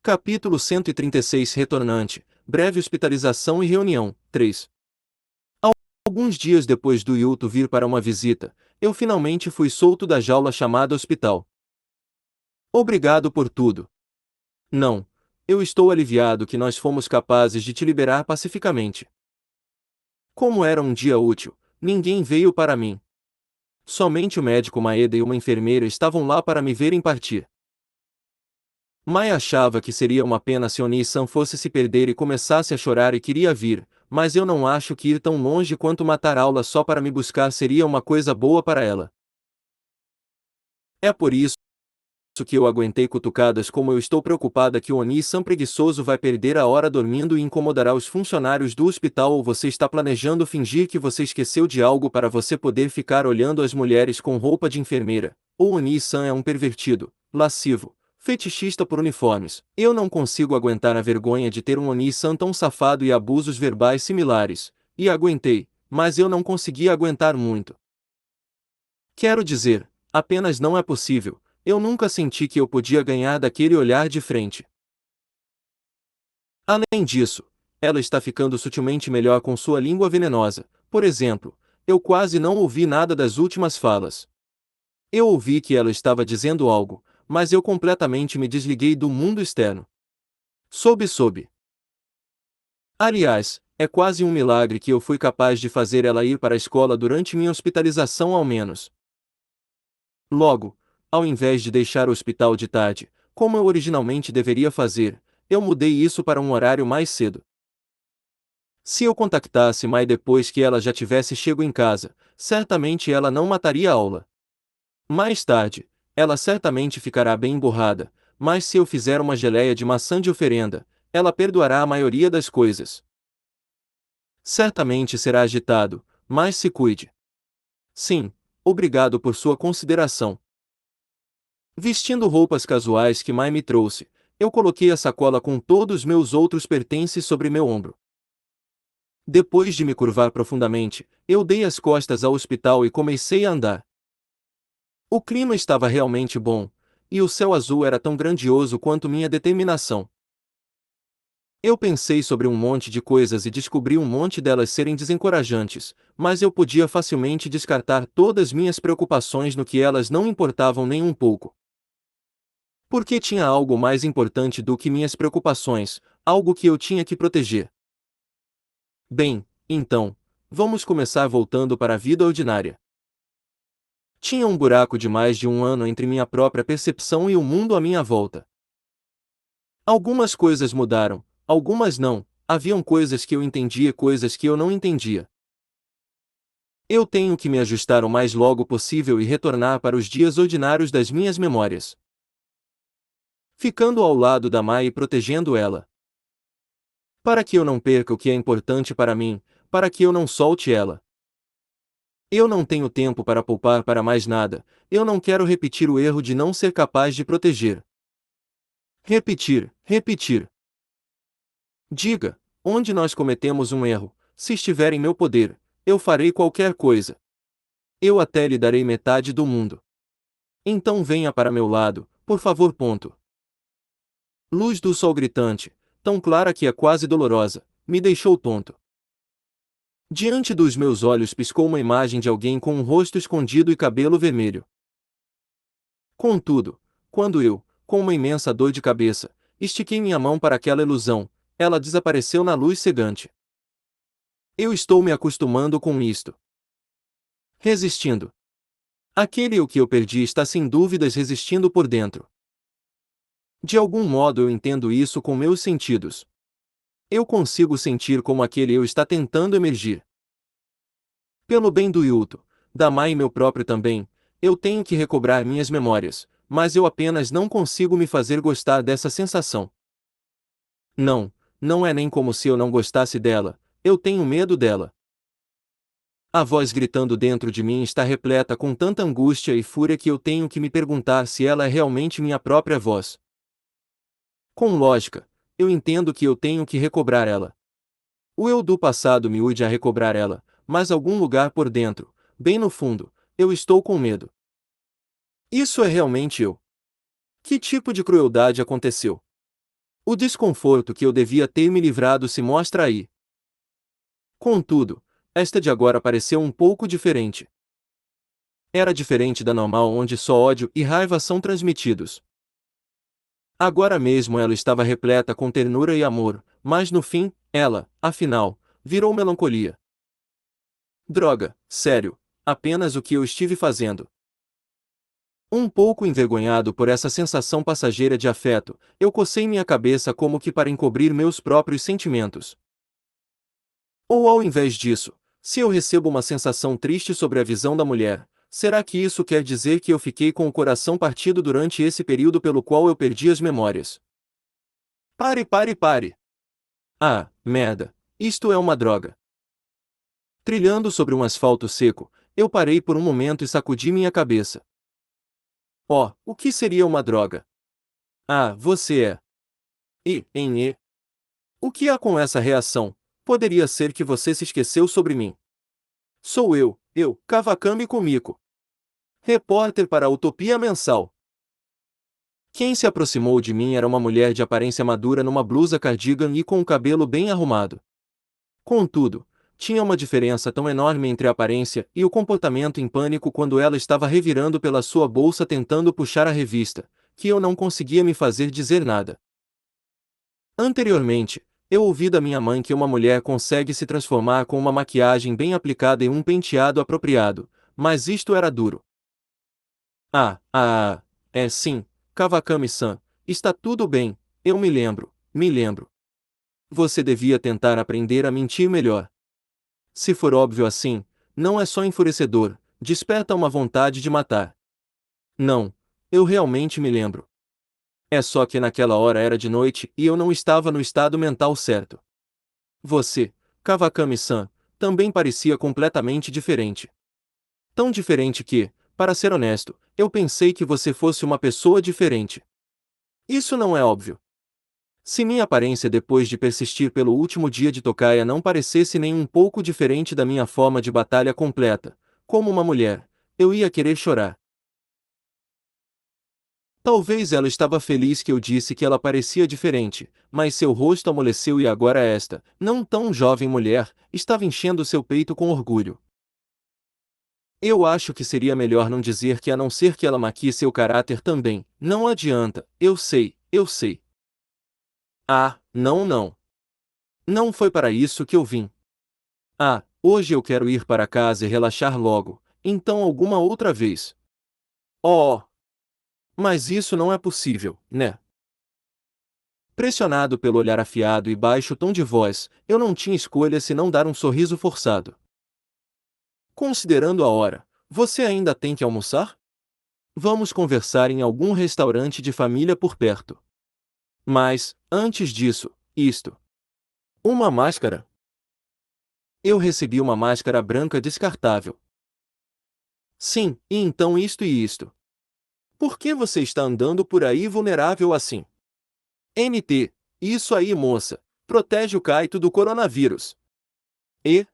Capítulo 136 Retornante, breve hospitalização e reunião, 3. Alguns dias depois do Yuto vir para uma visita, eu finalmente fui solto da jaula chamada hospital. Obrigado por tudo. Não, eu estou aliviado que nós fomos capazes de te liberar pacificamente. Como era um dia útil, ninguém veio para mim. Somente o médico Maeda e uma enfermeira estavam lá para me verem partir. Mai achava que seria uma pena se Oni-san fosse se perder e começasse a chorar e queria vir, mas eu não acho que ir tão longe quanto matar aula só para me buscar seria uma coisa boa para ela. É por isso que eu aguentei cutucadas como eu estou preocupada que o Oni-san preguiçoso vai perder a hora dormindo e incomodará os funcionários do hospital ou você está planejando fingir que você esqueceu de algo para você poder ficar olhando as mulheres com roupa de enfermeira, ou Oni-san é um pervertido, lascivo, fetichista por uniformes. Eu não consigo aguentar a vergonha de ter um Oni-san tão safado e abusos verbais similares, e aguentei, mas eu não consegui aguentar muito. Quero dizer, apenas não é possível. Eu nunca senti que eu podia ganhar daquele olhar de frente. Além disso, ela está ficando sutilmente melhor com sua língua venenosa. Por exemplo, eu quase não ouvi nada das últimas falas. Eu ouvi que ela estava dizendo algo, mas eu completamente me desliguei do mundo externo. Soube. Aliás, é quase um milagre que eu fui capaz de fazer ela ir para a escola durante minha hospitalização ao menos. Logo, ao invés de deixar o hospital de tarde, como eu originalmente deveria fazer, eu mudei isso para um horário mais cedo. Se eu contactasse Mai depois que ela já tivesse chego em casa, certamente ela não mataria a aula. Mais tarde, ela certamente ficará bem emburrada, mas se eu fizer uma geleia de maçã de oferenda, ela perdoará a maioria das coisas. Certamente será agitado, mas se cuide. Sim, obrigado por sua consideração. Vestindo roupas casuais que Mai me trouxe, eu coloquei a sacola com todos os meus outros pertences sobre meu ombro. Depois de me curvar profundamente, eu dei as costas ao hospital e comecei a andar. O clima estava realmente bom, e o céu azul era tão grandioso quanto minha determinação. Eu pensei sobre um monte de coisas e descobri um monte delas serem desencorajantes, mas eu podia facilmente descartar todas minhas preocupações no que elas não importavam nem um pouco. Porque tinha algo mais importante do que minhas preocupações, algo que eu tinha que proteger. Bem, então, vamos começar voltando para a vida ordinária. Tinha um buraco de mais de um ano entre minha própria percepção e o mundo à minha volta. Algumas coisas mudaram, algumas não, haviam coisas que eu entendia e coisas que eu não entendia. Eu tenho que me ajustar o mais logo possível e retornar para os dias ordinários das minhas memórias. Ficando ao lado da Mai e protegendo ela. Para que eu não perca o que é importante para mim, para que eu não solte ela. Eu não tenho tempo para poupar para mais nada, eu não quero repetir o erro de não ser capaz de proteger. Repetir. Diga, onde nós cometemos um erro, se estiver em meu poder, eu farei qualquer coisa. Eu até lhe darei metade do mundo. Então venha para meu lado, por favor. Luz do sol gritante, tão clara que é quase dolorosa, me deixou tonto. Diante dos meus olhos piscou uma imagem de alguém com um rosto escondido e cabelo vermelho. Contudo, quando eu, com uma imensa dor de cabeça, estiquei minha mão para aquela ilusão, ela desapareceu na luz cegante. Eu estou me acostumando com isto. Resistindo. Aquele o que eu perdi está sem dúvidas resistindo por dentro. De algum modo eu entendo isso com meus sentidos. Eu consigo sentir como aquele eu está tentando emergir. Pelo bem do Yuto, da Mai e meu próprio também, eu tenho que recobrar minhas memórias, mas eu apenas não consigo me fazer gostar dessa sensação. Não é nem como se eu não gostasse dela, eu tenho medo dela. A voz gritando dentro de mim está repleta com tanta angústia e fúria que eu tenho que me perguntar se ela é realmente minha própria voz. Com lógica, eu entendo que eu tenho que recobrar ela. O eu do passado me urge a recobrar ela, mas algum lugar por dentro, bem no fundo, eu estou com medo. Isso é realmente eu. Que tipo de crueldade aconteceu? O desconforto que eu devia ter me livrado se mostra aí. Contudo, esta de agora pareceu um pouco diferente. Era diferente da normal onde só ódio e raiva são transmitidos. Agora mesmo ela estava repleta com ternura e amor, mas no fim, ela, afinal, virou melancolia. Droga, sério, apenas o que eu estive fazendo. Um pouco envergonhado por essa sensação passageira de afeto, eu cocei minha cabeça como que para encobrir meus próprios sentimentos. Ou ao invés disso, se eu recebo uma sensação triste sobre a visão da mulher, será que isso quer dizer que eu fiquei com o coração partido durante esse período pelo qual eu perdi as memórias? Pare, pare, pare! Ah, merda! Isto é uma droga! Trilhando sobre um asfalto seco, eu parei por um momento e sacudi minha cabeça. Oh, o que seria uma droga? Ah, você é. E. O que há com essa reação? Poderia ser que você se esqueceu sobre mim. Sou eu, Kawakami Kumiko. Repórter para a Utopia Mensal. Quem se aproximou de mim era uma mulher de aparência madura numa blusa cardigan e com o cabelo bem arrumado. Contudo, tinha uma diferença tão enorme entre a aparência e o comportamento em pânico quando ela estava revirando pela sua bolsa tentando puxar a revista, que eu não conseguia me fazer dizer nada. Anteriormente, eu ouvi da minha mãe que uma mulher consegue se transformar com uma maquiagem bem aplicada e um penteado apropriado, mas isto era duro. É sim, Kawakami-san, está tudo bem, eu me lembro. Você devia tentar aprender a mentir melhor. Se for óbvio assim, não é só enfurecedor, desperta uma vontade de matar. Não, eu realmente me lembro. É só que naquela hora era de noite e eu não estava no estado mental certo. Você, Kawakami-san, também parecia completamente diferente. Tão diferente que, para ser honesto, eu pensei que você fosse uma pessoa diferente. Isso não é óbvio. Se minha aparência depois de persistir pelo último dia de tocaia não parecesse nem um pouco diferente da minha forma de batalha completa, como uma mulher, eu ia querer chorar. Talvez ela estava feliz que eu disse que ela parecia diferente, mas seu rosto amoleceu e agora esta, não tão jovem mulher, estava enchendo seu peito com orgulho. Eu acho que seria melhor não dizer que a não ser que ela maquie seu caráter também, não adianta, eu sei, eu sei. Ah, não, não. Não foi para isso que eu vim. Ah, hoje eu quero ir para casa e relaxar logo, então alguma outra vez. Oh! Mas isso não é possível, né? Pressionado pelo olhar afiado e baixo tom de voz, eu não tinha escolha senão dar um sorriso forçado. Considerando a hora, você ainda tem que almoçar? Vamos conversar em algum restaurante de família por perto. Mas, antes disso, isto. Uma máscara? Eu recebi uma máscara branca descartável. Sim, e então isto e isto. Por que você está andando por aí vulnerável assim? NT, isso aí, moça, protege o Kaito do coronavírus. E?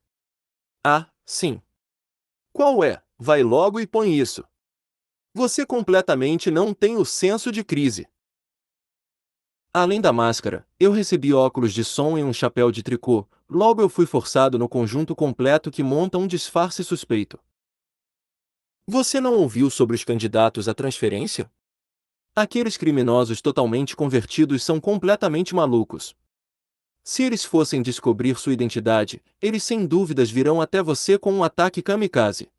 Ah, sim. Qual é? Vai logo e põe isso. Você completamente não tem o senso de crise. Além da máscara, eu recebi óculos de som e um chapéu de tricô, logo eu fui forçado no conjunto completo que monta um disfarce suspeito. Você não ouviu sobre os candidatos à transferência? Aqueles criminosos totalmente convertidos são completamente malucos. Se eles fossem descobrir sua identidade, eles sem dúvidas virão até você com um ataque kamikaze.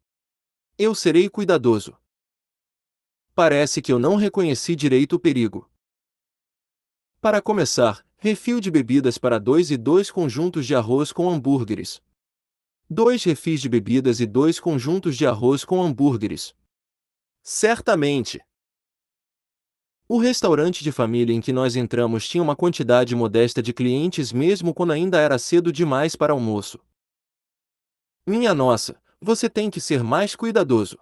Eu serei cuidadoso. Parece que eu não reconheci direito o perigo. Para começar, refil de bebidas para 2 e 2 conjuntos de arroz com hambúrgueres. 2 refis de bebidas e 2 conjuntos de arroz com hambúrgueres. Certamente! O restaurante de família em que nós entramos tinha uma quantidade modesta de clientes mesmo quando ainda era cedo demais para almoço. Minha nossa, você tem que ser mais cuidadoso.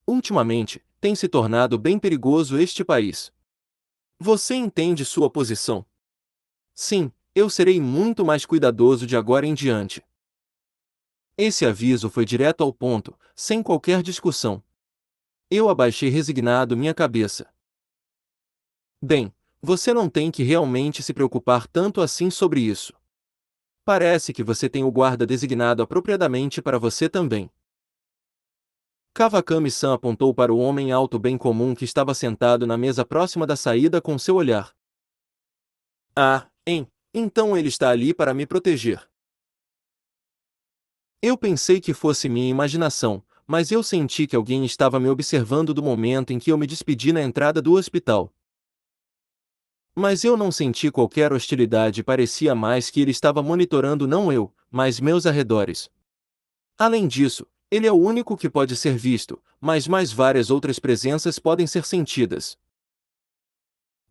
Ultimamente, tem se tornado bem perigoso este país. Você entende sua posição? Sim, eu serei muito mais cuidadoso de agora em diante. Esse aviso foi direto ao ponto, sem qualquer discussão. Eu abaixei resignado minha cabeça. Bem, Você não tem que realmente se preocupar tanto assim sobre isso. Parece que você tem o guarda designado apropriadamente para você também. Kawakami-san apontou para o homem alto bem comum que estava sentado na mesa próxima da saída com seu olhar. Ah, então ele está ali para me proteger. Eu pensei que fosse minha imaginação, mas eu senti que alguém estava me observando do momento em que eu me despedi na entrada do hospital. Mas eu não senti qualquer hostilidade e parecia mais que ele estava monitorando não eu, mas meus arredores. Além disso, ele é o único que pode ser visto, mas mais várias outras presenças podem ser sentidas.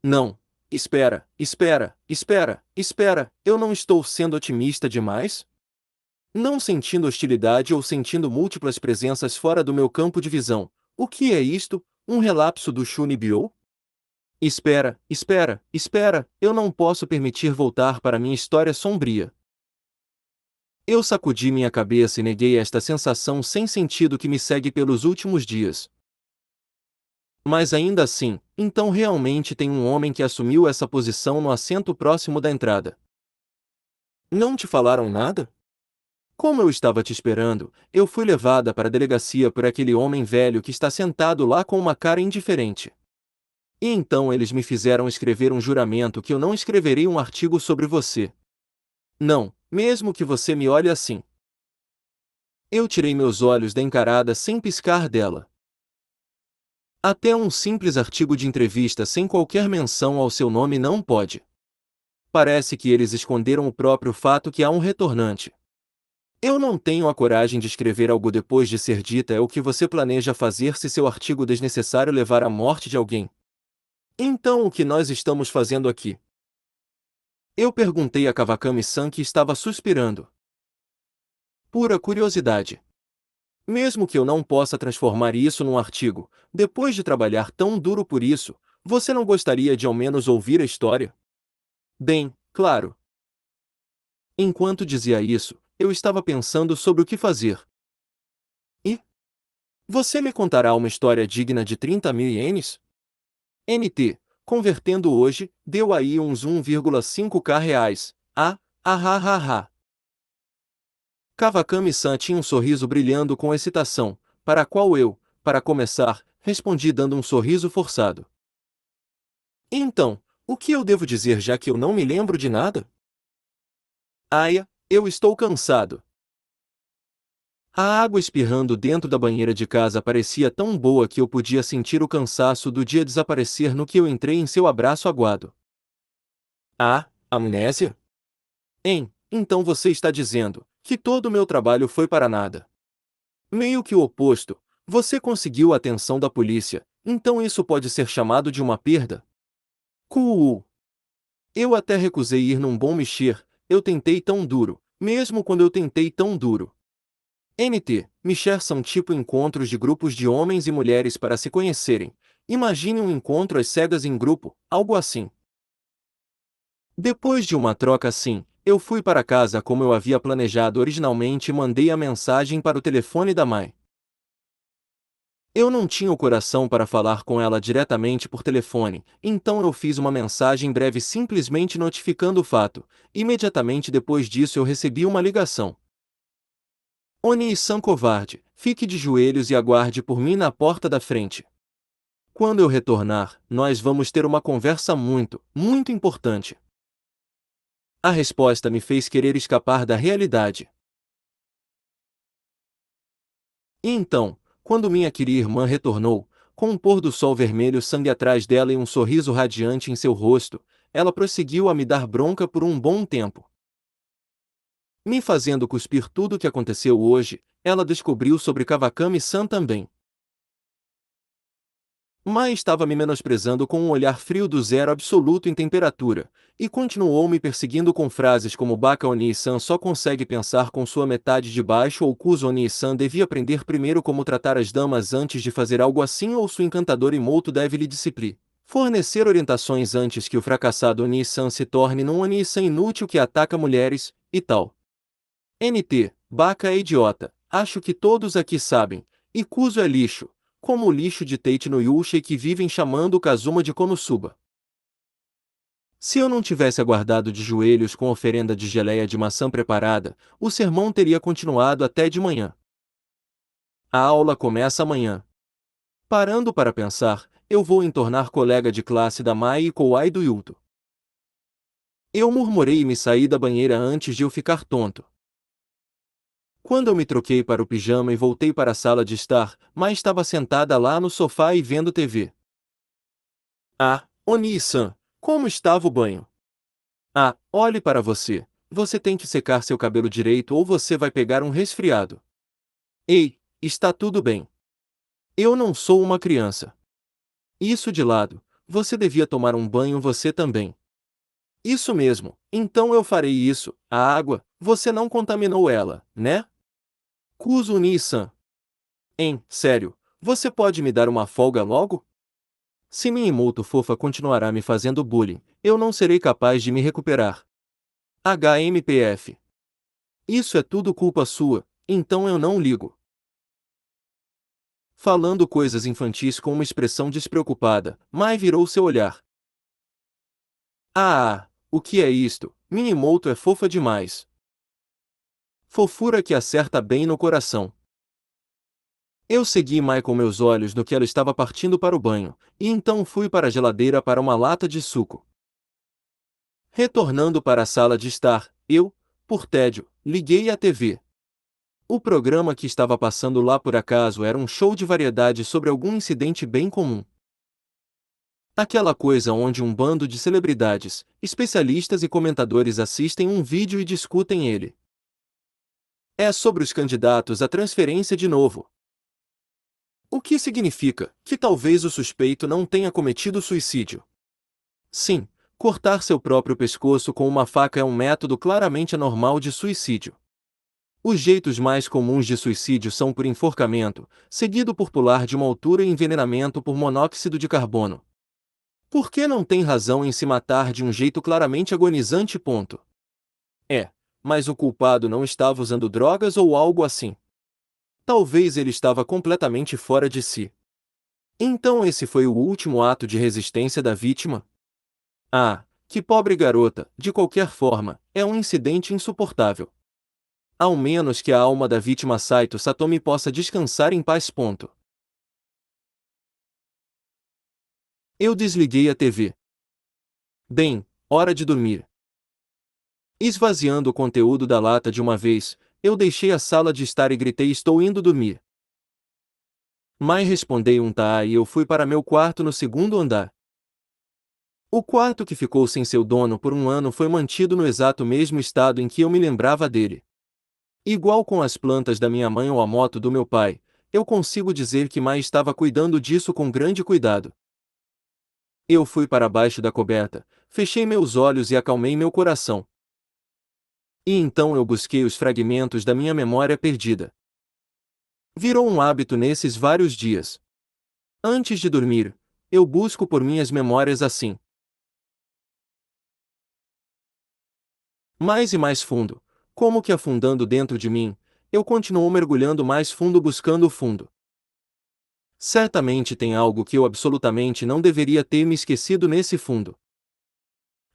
Não. Espera, eu não estou sendo otimista demais? Não sentindo hostilidade ou sentindo múltiplas presenças fora do meu campo de visão. O que é isto? Um relapso do Shunibyo? Espera, eu não posso permitir voltar para minha história sombria. Eu sacudi minha cabeça e neguei esta sensação sem sentido que me segue pelos últimos dias. Mas ainda assim, então realmente tem um homem que assumiu essa posição no assento próximo da entrada. Não te falaram nada? Como eu estava te esperando, eu fui levada para a delegacia por aquele homem velho que está sentado lá com uma cara indiferente. E então eles me fizeram escrever um juramento que eu não escreverei um artigo sobre você. Não, mesmo que você me olhe assim. Eu tirei meus olhos da encarada sem piscar dela. Até um simples artigo de entrevista sem qualquer menção ao seu nome não pode. Parece que eles esconderam o próprio fato que há um retornante. Eu não tenho a coragem de escrever algo depois de ser dita é o que você planeja fazer se seu artigo desnecessário levar à morte de alguém. Então o que nós estamos fazendo aqui? Eu perguntei a Kawakami-san que estava suspirando. Pura curiosidade. Mesmo que eu não possa transformar isso num artigo, depois de trabalhar tão duro por isso, você não gostaria de ao menos ouvir a história? Bem, claro. Enquanto dizia isso, eu estava pensando sobre o que fazer. E? Você me contará uma história digna de 30.000 ienes? NT, convertendo hoje, deu aí uns 1,5k reais. Ah. Kawakami-san tinha um sorriso brilhando com excitação, para a qual eu, para começar, respondi dando um sorriso forçado. Então, o que eu devo dizer já que eu não me lembro de nada? Aia, eu estou cansado. A água espirrando dentro da banheira de casa parecia tão boa que eu podia sentir o cansaço do dia desaparecer no que eu entrei em seu abraço aguado. Ah, amnésia? Então você está dizendo que todo o meu trabalho foi para nada. Meio que o oposto, você conseguiu a atenção da polícia, então isso pode ser chamado de uma perda? Cool. Eu até recusei ir num bom mexer, eu tentei tão duro, mesmo quando eu tentei tão duro. Mexer são tipo encontros de grupos de homens e mulheres para se conhecerem. Imagine um encontro às cegas em grupo, algo assim. Depois de uma troca assim, eu fui para casa como eu havia planejado originalmente e mandei a mensagem para o telefone da mãe. Eu não tinha o coração para falar com ela diretamente por telefone, então eu fiz uma mensagem breve simplesmente notificando o fato. Imediatamente depois disso eu recebi uma ligação. Oni-san covarde, fique de joelhos e aguarde por mim na porta da frente. Quando eu retornar, nós vamos ter uma conversa muito importante. A resposta me fez querer escapar da realidade. E então, quando minha querida irmã retornou, com um pôr do sol vermelho sangue atrás dela e um sorriso radiante em seu rosto, ela prosseguiu a me dar bronca por um bom tempo. Me fazendo cuspir tudo o que aconteceu hoje, ela descobriu sobre Kawakami-san também. Mai estava me menosprezando com um olhar frio do zero absoluto em temperatura, e continuou me perseguindo com frases como Baka Oni-san só consegue pensar com sua metade de baixo ou Kuzo Oni-san devia aprender primeiro como tratar as damas antes de fazer algo assim ou sua encantadora Imoto deve lhe disciplinar. Fornecer orientações antes que o fracassado Oni-san se torne num Oni-san inútil que ataca mulheres, e tal. Baka é idiota, acho que todos aqui sabem, e Kuzo é lixo. Como o lixo de Tate no Yushei que vivem chamando o Kazuma de Konosuba. Se eu não tivesse aguardado de joelhos com oferenda de geleia de maçã preparada, o sermão teria continuado até de manhã. A aula começa amanhã. Parando para pensar, eu vou entornar colega de classe da Mai e Kouai do Yuto. Eu murmurei e me saí da banheira antes de eu ficar tonto. Quando eu me troquei para o pijama e voltei para a sala de estar, Mai estava sentada lá no sofá e vendo TV. Ah, Oni-san, como estava o banho? Ah, olhe para você. Você tem que secar seu cabelo direito ou você vai pegar um resfriado. Ei, está tudo bem. Eu não sou uma criança. Isso de lado, você devia tomar um banho você também. Isso mesmo, então eu farei isso. A água, você não contaminou ela, né? Kuzu Ni-san. Sério, você pode me dar uma folga logo? Se minha imoto fofa continuará me fazendo bullying, eu não serei capaz de me recuperar. HMPF. Isso é tudo culpa sua, então eu não ligo. Falando coisas infantis com uma expressão despreocupada, Mai virou seu olhar. Ah, o que é isto? Minha imoto é fofa demais. Fofura que acerta bem no coração. Eu segui Mai com meus olhos no que ela estava partindo para o banho, e então fui para a geladeira para uma lata de suco. Retornando para a sala de estar, eu, por tédio, liguei a TV. O programa que estava passando lá por acaso era um show de variedade sobre algum incidente bem comum. Aquela coisa onde um bando de celebridades, especialistas e comentadores assistem um vídeo e discutem ele. É sobre os candidatos à transferência de novo. O que significa que talvez o suspeito não tenha cometido suicídio. Sim, cortar seu próprio pescoço com uma faca é um método claramente anormal de suicídio. Os jeitos mais comuns de suicídio são por enforcamento, seguido por pular de uma altura e envenenamento por monóxido de carbono. Por que não tem razão em se matar de um jeito claramente agonizante? Ponto. Mas o culpado não estava usando drogas ou algo assim. Talvez ele estava completamente fora de si. Então esse foi o último ato de resistência da vítima? Ah, que pobre garota, de qualquer forma, é um incidente insuportável. Ao menos que a alma da vítima Saito Satomi possa descansar em paz. Ponto. Eu desliguei a TV. Bem, hora de dormir. Esvaziando o conteúdo da lata de uma vez, eu deixei a sala de estar e gritei: estou indo dormir. Mai respondeu um tá e eu fui para meu quarto no segundo andar. O quarto que ficou sem seu dono por um ano foi mantido no exato mesmo estado em que eu me lembrava dele. Igual com as plantas da minha mãe ou a moto do meu pai, eu consigo dizer que Mai estava cuidando disso com grande cuidado. Eu fui para baixo da coberta, fechei meus olhos e acalmei meu coração. E então eu busquei os fragmentos da minha memória perdida. Virou um hábito nesses vários dias. Antes de dormir, eu busco por minhas memórias assim. Mais e mais fundo, como que afundando dentro de mim, eu continuo mergulhando mais fundo buscando o fundo. Certamente tem algo que eu absolutamente não deveria ter me esquecido nesse fundo.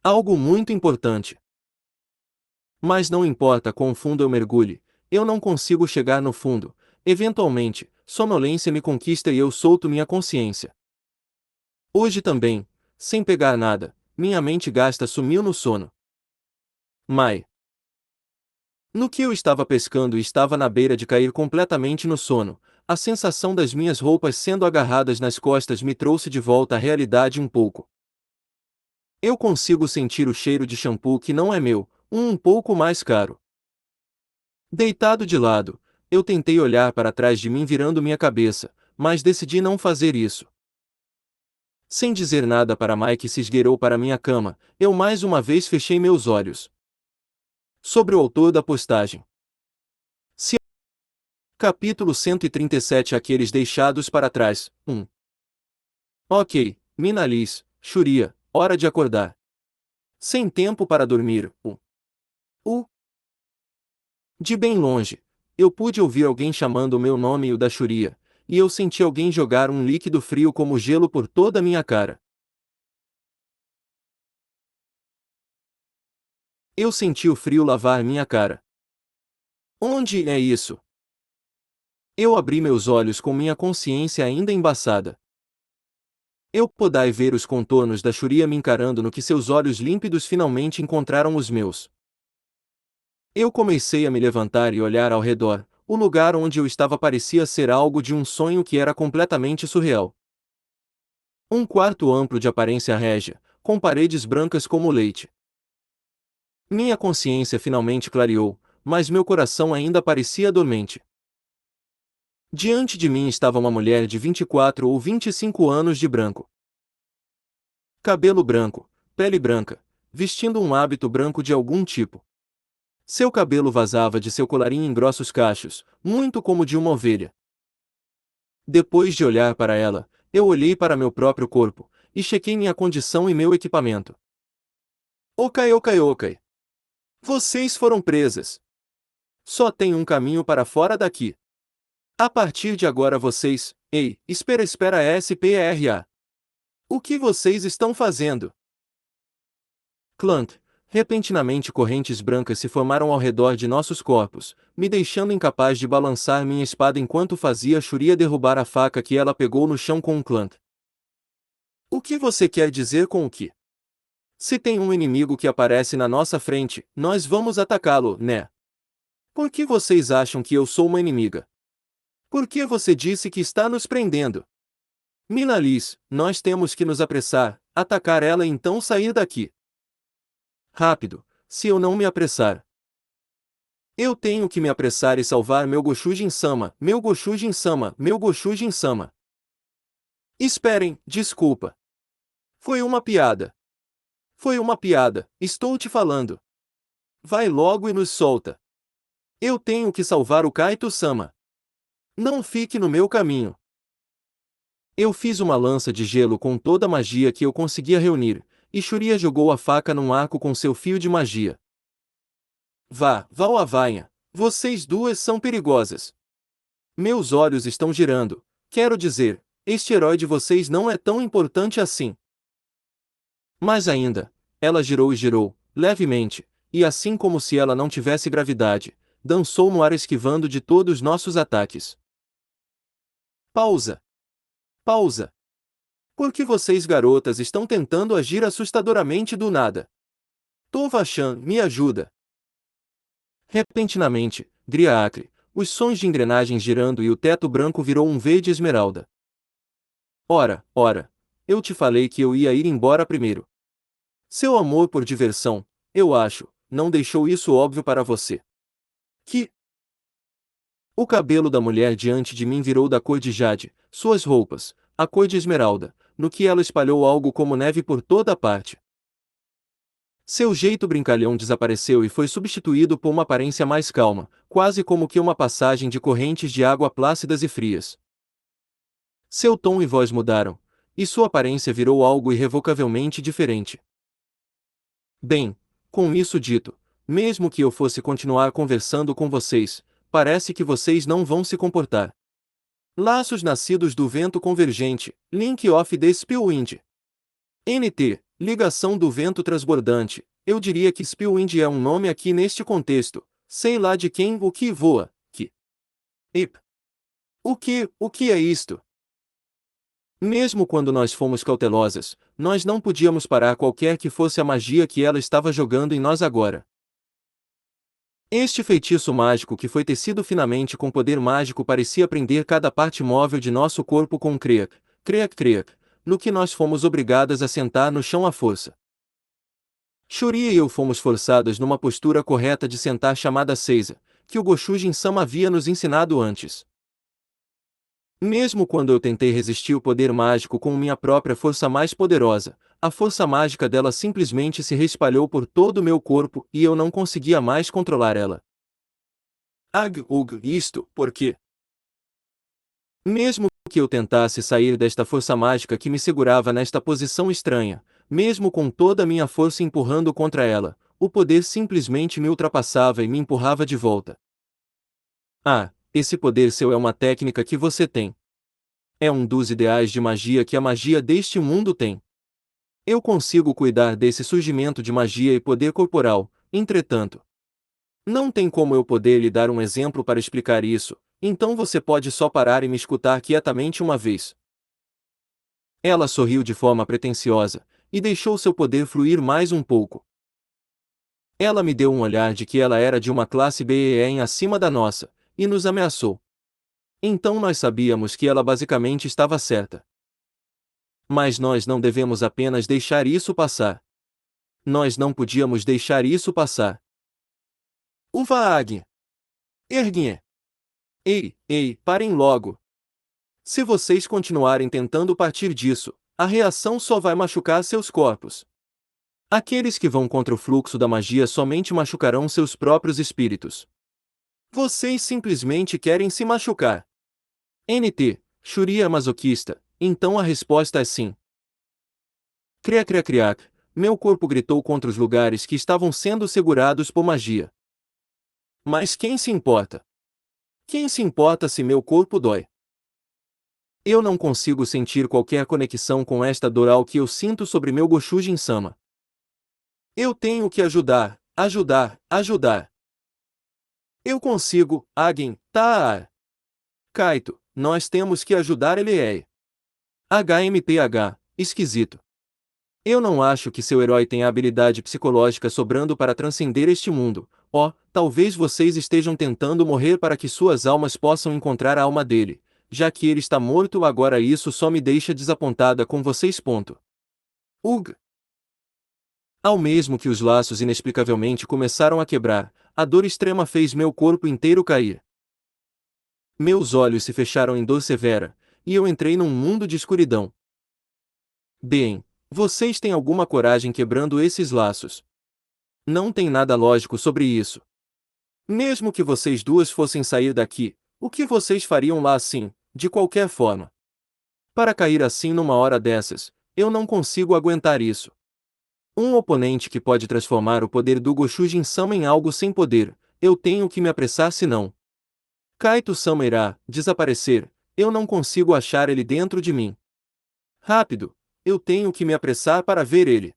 Algo muito importante. Mas não importa quão fundo eu mergulhe, eu não consigo chegar no fundo. Eventualmente, sonolência me conquista e eu solto minha consciência. Hoje também, sem pegar nada, minha mente gasta sumiu no sono. Mai. No que eu estava pescando e estava na beira de cair completamente no sono, a sensação das minhas roupas sendo agarradas nas costas me trouxe de volta à realidade um pouco. Eu consigo sentir o cheiro de shampoo que não é meu, um pouco mais caro. Deitado de lado, eu tentei olhar para trás de mim virando minha cabeça, mas decidi não fazer isso. Sem dizer nada para Mike que se esgueirou para minha cama, eu mais uma vez fechei meus olhos. Sobre o autor da postagem. Capítulo 137 Aqueles deixados para trás, 1. Ok, Mina Liz, Shuria, hora de acordar. Sem tempo para dormir, o. De bem longe, eu pude ouvir alguém chamando o meu nome e o da Shuria, e eu senti alguém jogar um líquido frio como gelo por toda a minha cara. Eu senti o frio lavar minha cara. Onde é isso? Eu abri meus olhos com minha consciência ainda embaçada. Eu podai ver os contornos da Xuria me encarando no que seus olhos límpidos finalmente encontraram os meus. Eu comecei a me levantar e olhar ao redor. O lugar onde eu estava parecia ser algo de um sonho que era completamente surreal. Um quarto amplo de aparência régia, com paredes brancas como leite. Minha consciência finalmente clareou, mas meu coração ainda parecia dormente. Diante de mim estava uma mulher de 24 ou 25 anos de branco. Cabelo branco, pele branca, vestindo um hábito branco de algum tipo. Seu cabelo vazava de seu colarinho em grossos cachos, muito como de uma ovelha. Depois de olhar para ela, eu olhei para meu próprio corpo, e chequei minha condição e meu equipamento. Ok, ok, ok. Vocês foram presas. Só tem um caminho para fora daqui. A partir de agora vocês... Ei, espera SPRA. O que vocês estão fazendo? Clunk. Repentinamente correntes brancas se formaram ao redor de nossos corpos, me deixando incapaz de balançar minha espada enquanto fazia a Xuria derrubar a faca que ela pegou no chão com um clunk. O que você quer dizer com o que? Se tem um inimigo que aparece na nossa frente, nós vamos atacá-lo, né? Por que vocês acham que eu sou uma inimiga? Por que você disse que está nos prendendo? Mina Liz, nós temos que nos apressar, atacar ela e então sair daqui. Rápido, se eu não me apressar. Eu tenho que me apressar e salvar meu Goshujin-sama, meu Goshujin-sama, meu Goshujin-sama. Esperem, desculpa. Foi uma piada. Foi uma piada, estou te falando. Vai logo e nos solta. Eu tenho que salvar o Kaito-sama. Não fique no meu caminho. Eu fiz uma lança de gelo com toda a magia que eu conseguia reunir, e Xuria jogou a faca num arco com seu fio de magia. Vá, Avanha, vocês duas são perigosas. Meus olhos estão girando, quero dizer, este herói de vocês não é tão importante assim. Mais ainda, ela girou e girou, levemente, e assim como se ela não tivesse gravidade, dançou no ar esquivando de todos nossos ataques. Pausa. Pausa. Por que vocês garotas estão tentando agir assustadoramente do nada? Tova-chan, me ajuda. Repentinamente, Gria acre, os sons de engrenagens girando e o teto branco virou um verde esmeralda. Ora, eu te falei que eu ia ir embora primeiro. Seu amor por diversão, eu acho, não deixou isso óbvio para você. Que? O cabelo da mulher diante de mim virou da cor de jade, suas roupas, a cor de esmeralda, no que ela espalhou algo como neve por toda a parte. Seu jeito brincalhão desapareceu e foi substituído por uma aparência mais calma, quase como que uma passagem de correntes de água plácidas e frias. Seu tom e voz mudaram, e sua aparência virou algo irrevocavelmente diferente. Bem, com isso dito, mesmo que eu fosse continuar conversando com vocês, parece que vocês não vão se comportar. Laços nascidos do vento convergente, Link of the Spillwind. NT, ligação do vento transbordante. Eu diria que Spillwind é um nome aqui neste contexto, sei lá de quem o que voa, que. Ip. O que é isto? Mesmo quando nós fomos cautelosas, nós não podíamos parar qualquer que fosse a magia que ela estava jogando em nós agora. Este feitiço mágico que foi tecido finamente com poder mágico parecia prender cada parte móvel de nosso corpo com um creak, creak, creak, no que nós fomos obrigadas a sentar no chão à força. Shuri e eu fomos forçadas numa postura correta de sentar chamada Seiza, que o Goshujin-sama havia nos ensinado antes. Mesmo quando eu tentei resistir o poder mágico com minha própria força mais poderosa, a força mágica dela simplesmente se reespalhou por todo o meu corpo e eu não conseguia mais controlar ela. Isto, por quê? Mesmo que eu tentasse sair desta força mágica que me segurava nesta posição estranha, mesmo com toda a minha força empurrando contra ela, o poder simplesmente me ultrapassava e me empurrava de volta. Ah, esse poder seu é uma técnica que você tem. É um dos ideais de magia que a magia deste mundo tem. Eu consigo cuidar desse surgimento de magia e poder corporal, entretanto. Não tem como eu poder lhe dar um exemplo para explicar isso, então você pode só parar e me escutar quietamente uma vez. Ela sorriu de forma pretensiosa, e deixou seu poder fluir mais um pouco. Ela me deu um olhar de que ela era de uma classe bem acima da nossa, e nos ameaçou. Então nós sabíamos que ela basicamente estava certa. Mas nós não devemos apenas deixar isso passar. Nós não podíamos deixar isso passar. Uvaag! Erguinhe! Ei, parem logo! Se vocês continuarem tentando partir disso, a reação só vai machucar seus corpos. Aqueles que vão contra o fluxo da magia somente machucarão seus próprios espíritos. Vocês simplesmente querem se machucar. NT, Shuri é masoquista, então a resposta é sim. Criac, meu corpo gritou contra os lugares que estavam sendo segurados por magia. Mas quem se importa? Quem se importa se meu corpo dói? Eu não consigo sentir qualquer conexão com esta dor ao que eu sinto sobre meu Goshujin-sama. Eu tenho que ajudar. Eu consigo, Agen, Taar. Kaito, nós temos que ajudar ele. HMPH, esquisito. Eu não acho que seu herói tenha habilidade psicológica sobrando para transcender este mundo. Talvez vocês estejam tentando morrer para que suas almas possam encontrar a alma dele, já que ele está morto agora isso só me deixa desapontada com vocês. Ugh. Ao mesmo que os laços inexplicavelmente começaram a quebrar, a dor extrema fez meu corpo inteiro cair. Meus olhos se fecharam em dor severa, e eu entrei num mundo de escuridão. Bem, vocês têm alguma coragem quebrando esses laços? Não tem nada lógico sobre isso. Mesmo que vocês duas fossem sair daqui, o que vocês fariam lá assim, de qualquer forma? Para cair assim numa hora dessas, eu não consigo aguentar isso. Um oponente que pode transformar o poder do Goshujin-sama em algo sem poder, eu tenho que me apressar senão. Kaito-sama irá desaparecer, eu não consigo achar ele dentro de mim. Rápido, eu tenho que me apressar para ver ele.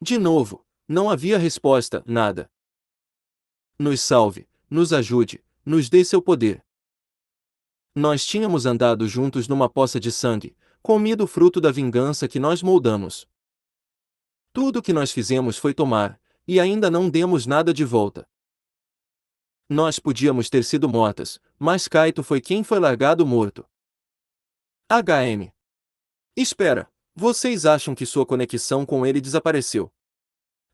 De novo, não havia resposta, nada. Nos salve, nos ajude, nos dê seu poder. Nós tínhamos andado juntos numa poça de sangue, comido o fruto da vingança que nós moldamos. Tudo o que nós fizemos foi tomar, e ainda não demos nada de volta. Nós podíamos ter sido mortas, mas Kaito foi quem foi largado morto. HM. Espera, vocês acham que sua conexão com ele desapareceu?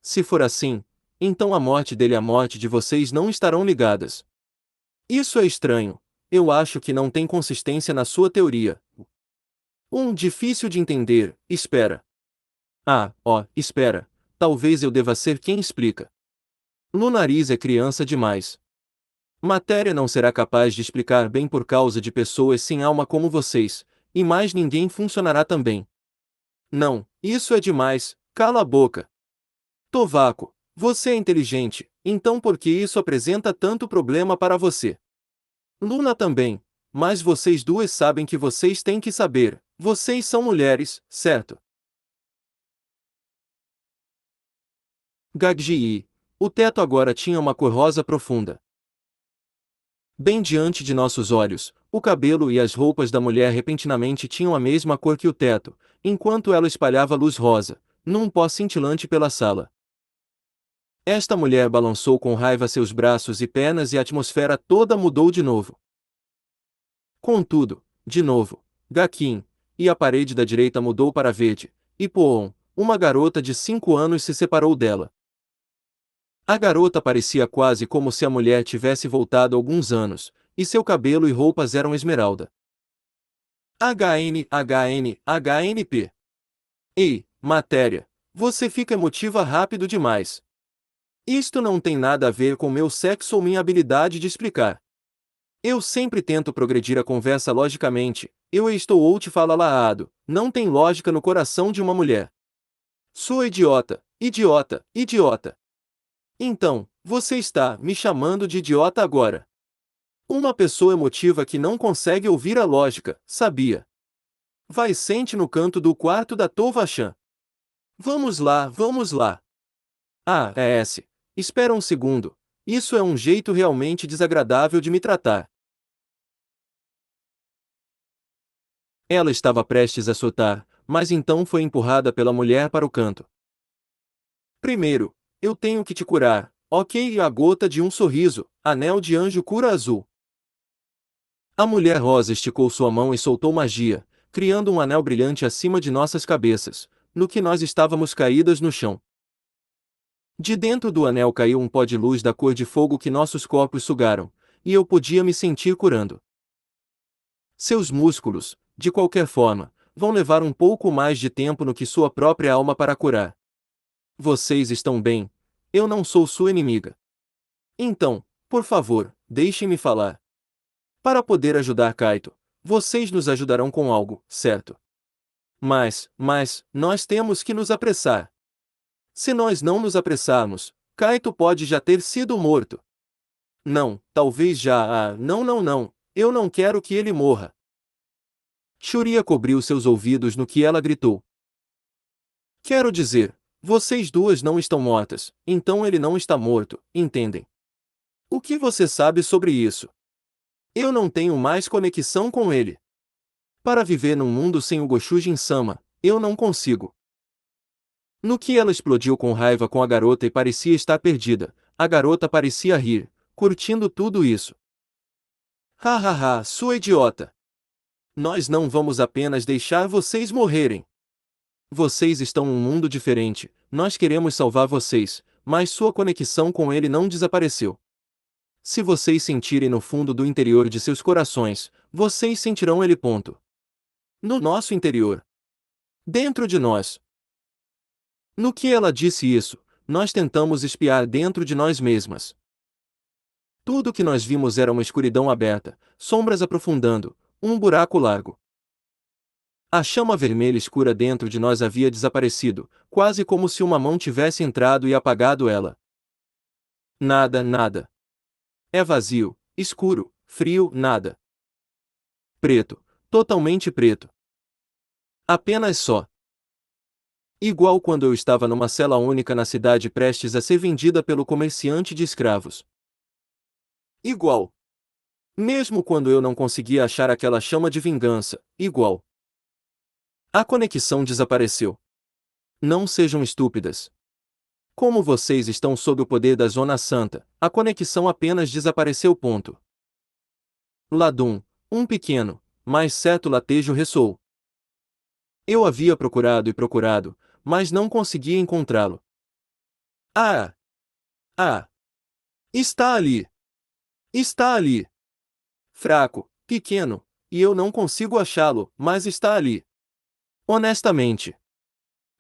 Se for assim, então a morte dele e a morte de vocês não estarão ligadas. Isso é estranho, eu acho que não tem consistência na sua teoria. Difícil de entender, espera. Espera, talvez eu deva ser quem explica. Lunariz é criança demais. Matéria não será capaz de explicar bem por causa de pessoas sem alma como vocês, e mais ninguém funcionará também. Não, isso é demais, cala a boca. Tovako, você é inteligente, então por que isso apresenta tanto problema para você? Luna também, mas vocês duas sabem que vocês têm que saber, vocês são mulheres, certo? Gaggi, o teto agora tinha uma cor rosa profunda. Bem diante de nossos olhos, o cabelo e as roupas da mulher repentinamente tinham a mesma cor que o teto, enquanto ela espalhava luz rosa, num pó cintilante pela sala. Esta mulher balançou com raiva seus braços e pernas e a atmosfera toda mudou de novo. Contudo, de novo, Gakin, e a parede da direita mudou para verde, e Poon, uma garota de 5 anos se separou dela. A garota parecia quase como se a mulher tivesse voltado alguns anos, e seu cabelo e roupas eram esmeralda. HNP. Ei, matéria, você fica emotiva rápido demais. Isto não tem nada a ver com meu sexo ou minha habilidade de explicar. Eu sempre tento progredir a conversa logicamente, eu estou ou te falalaado, não tem lógica no coração de uma mulher. Sou idiota. Então, você está me chamando de idiota agora. Uma pessoa emotiva que não consegue ouvir a lógica, sabia? Vai sente no canto do quarto da Tova-chan. Vamos lá. Ah, é esse. Espera um segundo. Isso é um jeito realmente desagradável de me tratar. Ela estava prestes a soltar, mas então foi empurrada pela mulher para o canto. Primeiro, eu tenho que te curar, ok? E a gota de um sorriso, anel de anjo cura azul. A mulher rosa esticou sua mão e soltou magia, criando um anel brilhante acima de nossas cabeças, no que nós estávamos caídas no chão. De dentro do anel caiu um pó de luz da cor de fogo que nossos corpos sugaram, e eu podia me sentir curando. Seus músculos, de qualquer forma, vão levar um pouco mais de tempo no que sua própria alma para curar. Vocês estão bem? Eu não sou sua inimiga. Então, por favor, deixem-me falar. Para poder ajudar Kaito, vocês nos ajudarão com algo, certo? Mas, nós temos que nos apressar. Se nós não nos apressarmos, Kaito pode já ter sido morto. Não, talvez já. Não. Eu não quero que ele morra. Churia cobriu seus ouvidos no que ela gritou. Quero dizer, vocês duas não estão mortas, então ele não está morto, entendem? O que você sabe sobre isso? Eu não tenho mais conexão com ele. Para viver num mundo sem o Goshujin-sama, eu não consigo. No que ela explodiu com raiva com a garota e parecia estar perdida, a garota parecia rir, curtindo tudo isso. Hahaha, sua idiota! Nós não vamos apenas deixar vocês morrerem. Vocês estão em um mundo diferente, nós queremos salvar vocês, mas sua conexão com ele não desapareceu. Se vocês sentirem no fundo do interior de seus corações, vocês sentirão ele. Ponto. No nosso interior. Dentro de nós. No que ela disse isso, nós tentamos espiar dentro de nós mesmas. Tudo que nós vimos era uma escuridão aberta, sombras aprofundando, um buraco largo. A chama vermelha escura dentro de nós havia desaparecido, quase como se uma mão tivesse entrado e apagado ela. Nada. É vazio, escuro, frio, nada. Preto, totalmente preto. Apenas só. Igual quando eu estava numa cela única na cidade prestes a ser vendida pelo comerciante de escravos. Igual. Mesmo quando eu não conseguia achar aquela chama de vingança, igual. A conexão desapareceu. Não sejam estúpidas. Como vocês estão sob o poder da Zona Santa, a conexão apenas desapareceu. Ponto. Ladum, um pequeno, mas certo latejo ressoou. Eu havia procurado e procurado, mas não conseguia encontrá-lo. Ah! Ah! Está ali! Está ali! Fraco, pequeno, e eu não consigo achá-lo, mas está ali. Honestamente.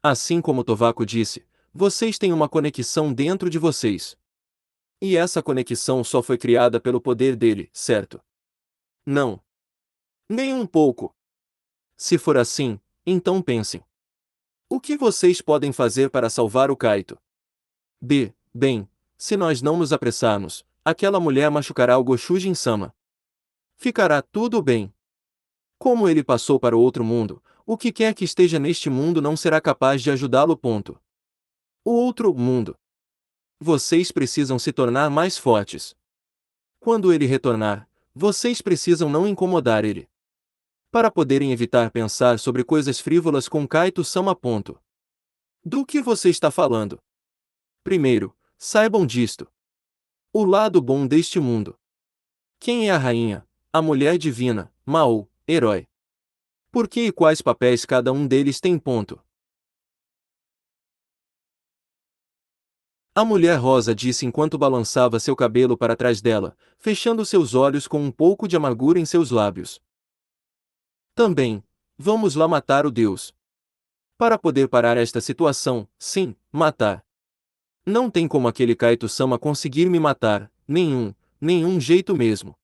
Assim como Tovako disse, vocês têm uma conexão dentro de vocês. E essa conexão só foi criada pelo poder dele, certo? Não. Nem um pouco. Se for assim, então pensem. O que vocês podem fazer para salvar o Kaito? Bem, se nós não nos apressarmos, aquela mulher machucará o Goshujin-sama. Ficará tudo bem. Como ele passou para o outro mundo, o que quer que esteja neste mundo não será capaz de ajudá-lo. Ponto. O outro mundo. Vocês precisam se tornar mais fortes. Quando ele retornar, vocês precisam não incomodar ele. Para poderem evitar pensar sobre coisas frívolas com Kaito-sama. Ponto. Do que você está falando? Primeiro, saibam disto. O lado bom deste mundo. Quem é a rainha, a mulher divina, Mao, herói? Por que e quais papéis cada um deles tem? Ponto. A mulher rosa disse enquanto balançava seu cabelo para trás dela, fechando seus olhos com um pouco de amargura em seus lábios. Também, vamos lá matar o Deus. Para poder parar esta situação, sim, matar. Não tem como aquele Kaito-sama conseguir me matar, nenhum jeito mesmo.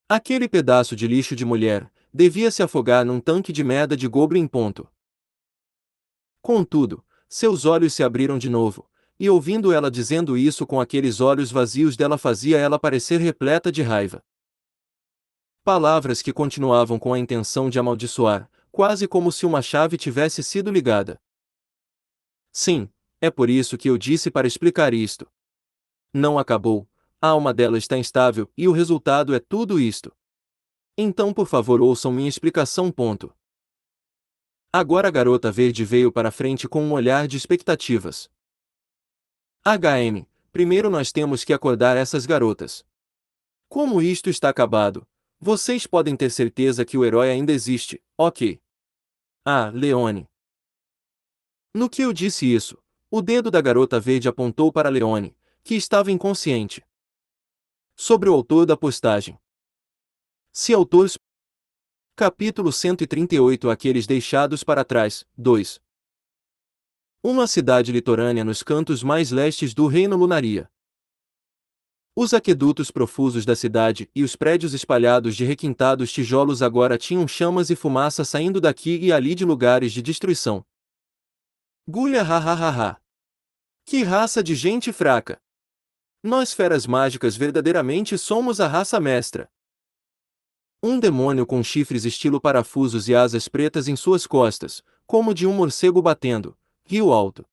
Aquele pedaço de lixo de mulher, devia se afogar num tanque de merda de Goblin. Ponto. Contudo, seus olhos se abriram de novo, e ouvindo ela dizendo isso com aqueles olhos vazios dela fazia ela parecer repleta de raiva. Palavras que continuavam com a intenção de amaldiçoar, quase como se uma chave tivesse sido ligada. Sim, É por isso que eu disse para explicar isto. Não acabou, a alma dela está instável e o resultado é tudo isto. Então por favor ouçam minha explicação. Ponto. Agora a garota verde veio para frente com um olhar de expectativas. HM, primeiro nós temos que acordar essas garotas. Como isto está acabado, vocês podem ter certeza que o herói ainda existe, ok? Ah, Leone. No que eu disse isso, o dedo da garota verde apontou para Leone, que estava inconsciente. Sobre o autor da postagem. Se autores. Capítulo 138 Aqueles deixados para trás, 2. Uma cidade litorânea nos cantos mais lestes do Reino Lunaria. Os aquedutos profusos da cidade e os prédios espalhados de requintados tijolos agora tinham chamas e fumaça saindo daqui e ali de lugares de destruição. Gulha ha ha ha ha. Que raça de gente fraca! Nós feras mágicas verdadeiramente somos a raça mestra. Um demônio com chifres estilo parafusos e asas pretas em suas costas, como de um morcego batendo, riu alto.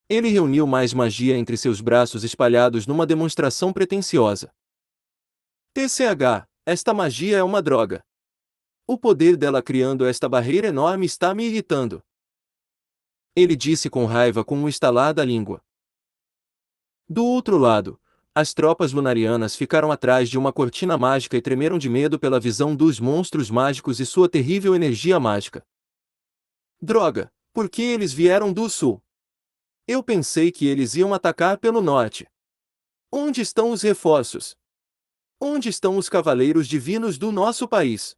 Ele reuniu mais magia entre seus braços espalhados numa demonstração pretensiosa. TCH, esta magia é uma droga. O poder dela criando esta barreira enorme está me irritando. Ele disse com raiva com um estalar da língua. Do outro lado, as tropas lunarianas ficaram atrás de uma cortina mágica e tremeram de medo pela visão dos monstros mágicos e sua terrível energia mágica. Droga, por que eles vieram do sul? Eu pensei que eles iam atacar pelo norte. Onde estão os reforços? Onde estão os cavaleiros divinos do nosso país?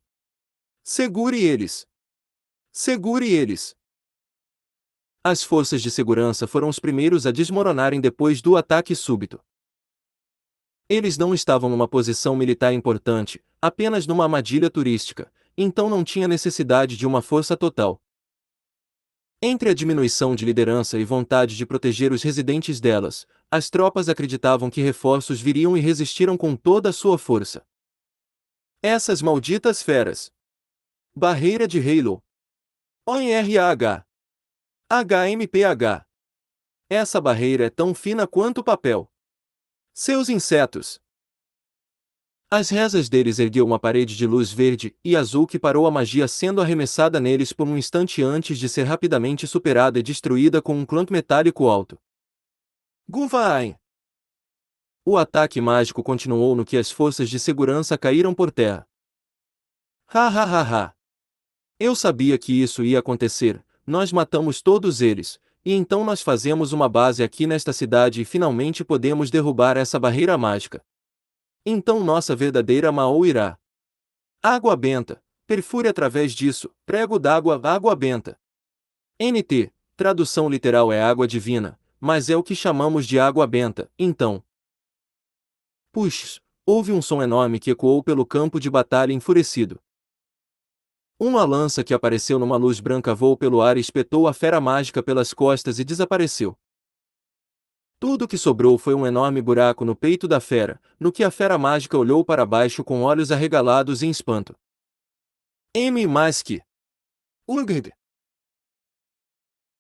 Segure eles! Segure eles! As forças de segurança foram os primeiros a desmoronarem depois do ataque súbito. Eles não estavam numa posição militar importante, apenas numa armadilha turística, então não tinha necessidade de uma força total. Entre a diminuição de liderança e vontade de proteger os residentes delas, as tropas acreditavam que reforços viriam e resistiram com toda a sua força. Essas malditas feras! Barreira de Halo. ONRAH. HMPH. Essa barreira é tão fina quanto papel. Seus insetos. As rezas deles ergueu uma parede de luz verde e azul que parou a magia sendo arremessada neles por um instante antes de ser rapidamente superada e destruída com um clunk metálico alto. Guvain! O ataque mágico continuou no que as forças de segurança caíram por terra. Ha ha ha ha! Eu sabia que isso ia acontecer, nós matamos todos eles, e então nós fazemos uma base aqui nesta cidade e finalmente podemos derrubar essa barreira mágica. Então nossa verdadeira Mao irá. Água benta, perfure através disso, prego d'água, água benta. NT, tradução literal é água divina, mas é o que chamamos de água benta, então. Puxa, houve um som enorme que ecoou pelo campo de batalha enfurecido. Uma lança que apareceu numa luz branca voou pelo ar e espetou a fera mágica pelas costas e desapareceu. Tudo que sobrou foi um enorme buraco no peito da fera, no que a fera mágica olhou para baixo com olhos arregalados em espanto. Mais que Urged.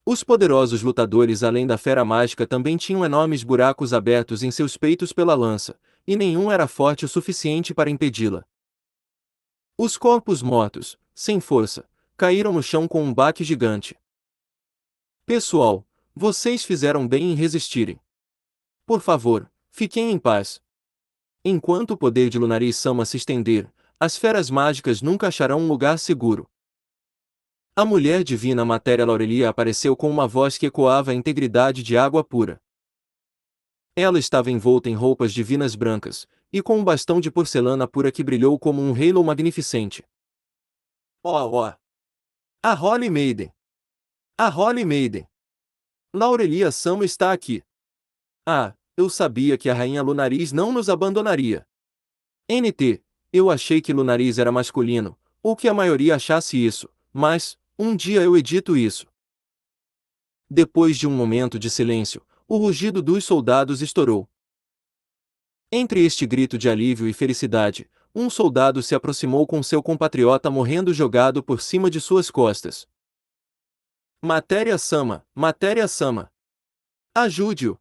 Os poderosos lutadores além da fera mágica também tinham enormes buracos abertos em seus peitos pela lança, e nenhum era forte o suficiente para impedi-la. Os corpos mortos, sem força, caíram no chão com um baque gigante. Pessoal, vocês fizeram bem em resistirem. Por favor, fiquem em paz. Enquanto o poder de Lunari-sama se estender, as feras mágicas nunca acharão um lugar seguro. A mulher divina Matéria Laurelia apareceu com uma voz que ecoava a integridade de água pura. Ela estava envolta em roupas divinas brancas, e com um bastão de porcelana pura que brilhou como um halo magnificente. Oh! A Holy Maiden! A Holy Maiden! Laurelia Sama está aqui! Ah, eu sabia que a Rainha Lunariz não nos abandonaria. NT, eu achei que Lunariz era masculino, ou que a maioria achasse isso, mas, um dia eu edito isso. Depois de um momento de silêncio, o rugido dos soldados estourou. Entre este grito de alívio e felicidade, um soldado se aproximou com seu compatriota morrendo jogado por cima de suas costas. Matéria Sama, Matéria Sama! Ajude-o!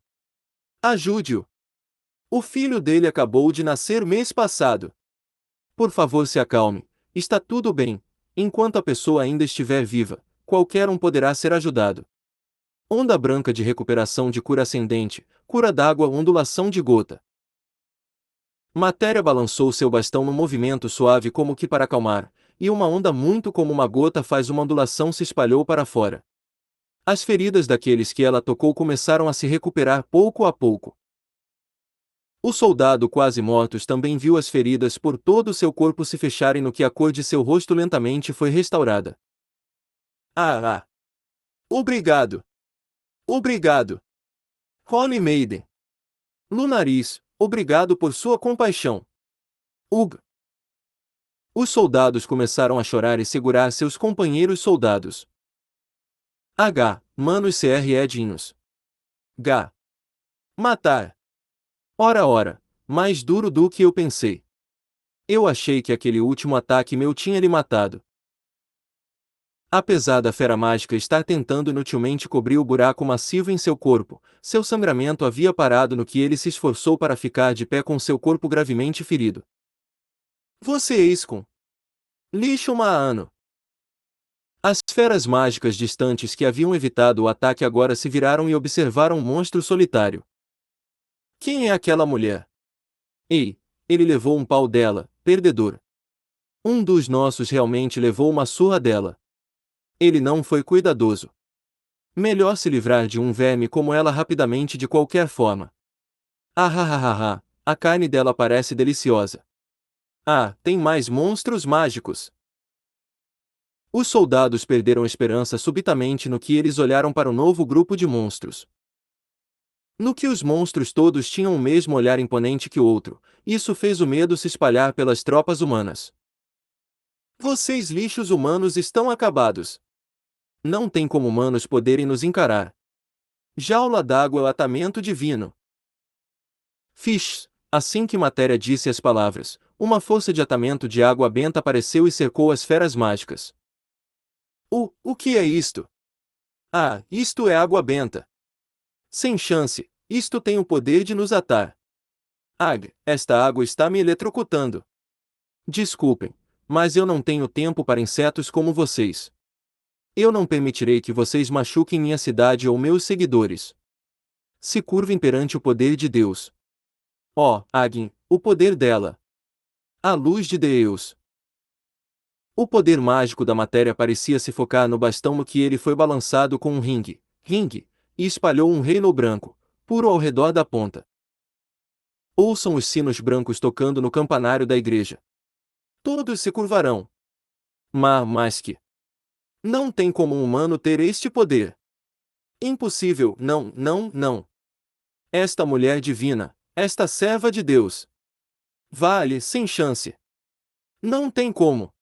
Ajude-o! O filho dele acabou de nascer mês passado. Por favor, se acalme. Está tudo bem. Enquanto a pessoa ainda estiver viva, qualquer um poderá ser ajudado. Onda branca de recuperação de cura ascendente, cura d'água, ondulação de gota. Matéria balançou seu bastão num movimento suave como que para acalmar, e uma onda muito como uma gota faz uma ondulação se espalhou para fora. As feridas daqueles que ela tocou começaram a se recuperar pouco a pouco. O soldado quase mortos também viu as feridas por todo o seu corpo se fecharem no que a cor de seu rosto lentamente foi restaurada. Ah! Obrigado! Obrigado! Holy Maiden! Lunariz, obrigado por sua compaixão. Ugh! Os soldados começaram a chorar e segurar seus companheiros soldados. Manos Cr. Edinhos. Matar. Ora, mais duro do que eu pensei. Eu achei que aquele último ataque meu tinha lhe matado. Apesar da fera mágica estar tentando inutilmente cobrir o buraco massivo em seu corpo, seu sangramento havia parado no que ele se esforçou para ficar de pé com seu corpo gravemente ferido. Você eis-com lixo Maano. As feras mágicas distantes que haviam evitado o ataque agora se viraram e observaram o monstro solitário. Quem é aquela mulher? Ei, ele levou um pau dela, perdedor. Um dos nossos realmente levou uma surra dela. Ele não foi cuidadoso. Melhor se livrar de um verme como ela rapidamente de qualquer forma. A carne dela parece deliciosa. Tem mais monstros mágicos. Os soldados perderam esperança subitamente no que eles olharam para o novo grupo de monstros. No que os monstros todos tinham o mesmo olhar imponente que o outro, isso fez o medo se espalhar pelas tropas humanas. Vocês lixos humanos estão acabados. Não tem como humanos poderem nos encarar. Jaula d'água é o atamento divino. Fish, assim que Matéria disse as palavras, uma força de atamento de água benta apareceu e cercou as feras mágicas. O que é isto? Isto é água benta. Sem chance, isto tem o poder de nos atar. Esta água está me eletrocutando. Desculpem, mas eu não tenho tempo para insetos como vocês. Eu não permitirei que vocês machuquem minha cidade ou meus seguidores. Se curvem perante o poder de Deus. Agin, o poder dela. A luz de Deus. O poder mágico da matéria parecia se focar no bastão no que ele foi balançado com um ringue, e espalhou um reino branco, puro ao redor da ponta. Ouçam os sinos brancos tocando no campanário da igreja. Todos se curvarão. Mas que? Não tem como um humano ter este poder. Impossível, não. Esta mulher divina, esta serva de Deus. Vale, sem chance. Não tem como.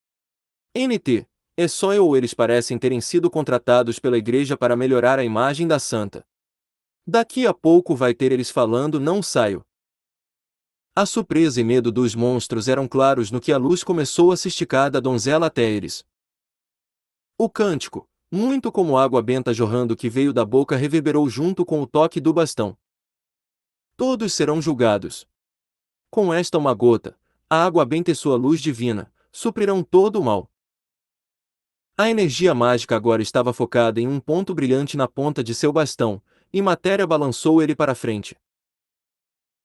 NT, é só eu ou eles parecem terem sido contratados pela igreja para melhorar a imagem da santa. Daqui a pouco vai ter eles falando não saio. A surpresa e medo dos monstros eram claros no que a luz começou a se esticar da donzela até eles. O cântico, muito como água benta jorrando que veio da boca reverberou junto com o toque do bastão. Todos serão julgados. Com esta uma gota, a água benta e sua luz divina, suprirão todo o mal. A energia mágica agora estava focada em um ponto brilhante na ponta de seu bastão, e Matéria balançou ele para frente.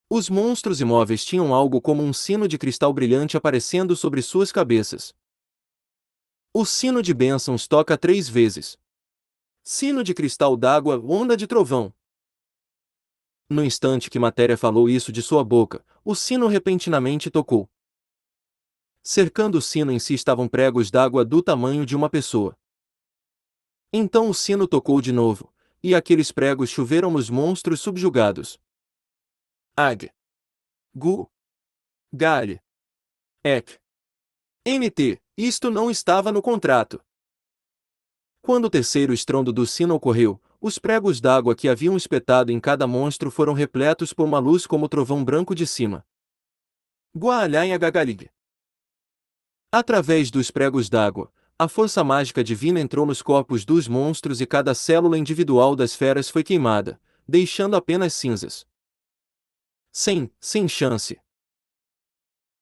Os monstros imóveis tinham algo como um sino de cristal brilhante aparecendo sobre suas cabeças. O sino de bênçãos toca 3 vezes. Sino de cristal d'água, onda de trovão. No instante que Matéria falou isso de sua boca, o sino repentinamente tocou. Cercando o sino em si estavam pregos d'água do tamanho de uma pessoa. Então o sino tocou de novo, e aqueles pregos choveram nos monstros subjugados. Gu. Gal. Ek. NT, isto não estava no contrato. Quando o terceiro estrondo do sino ocorreu, os pregos d'água que haviam espetado em cada monstro foram repletos por uma luz como o trovão branco de cima. Gualhanha Gagalig. Através dos pregos d'água, a força mágica divina entrou nos corpos dos monstros e cada célula individual das feras foi queimada, deixando apenas cinzas. Sem chance.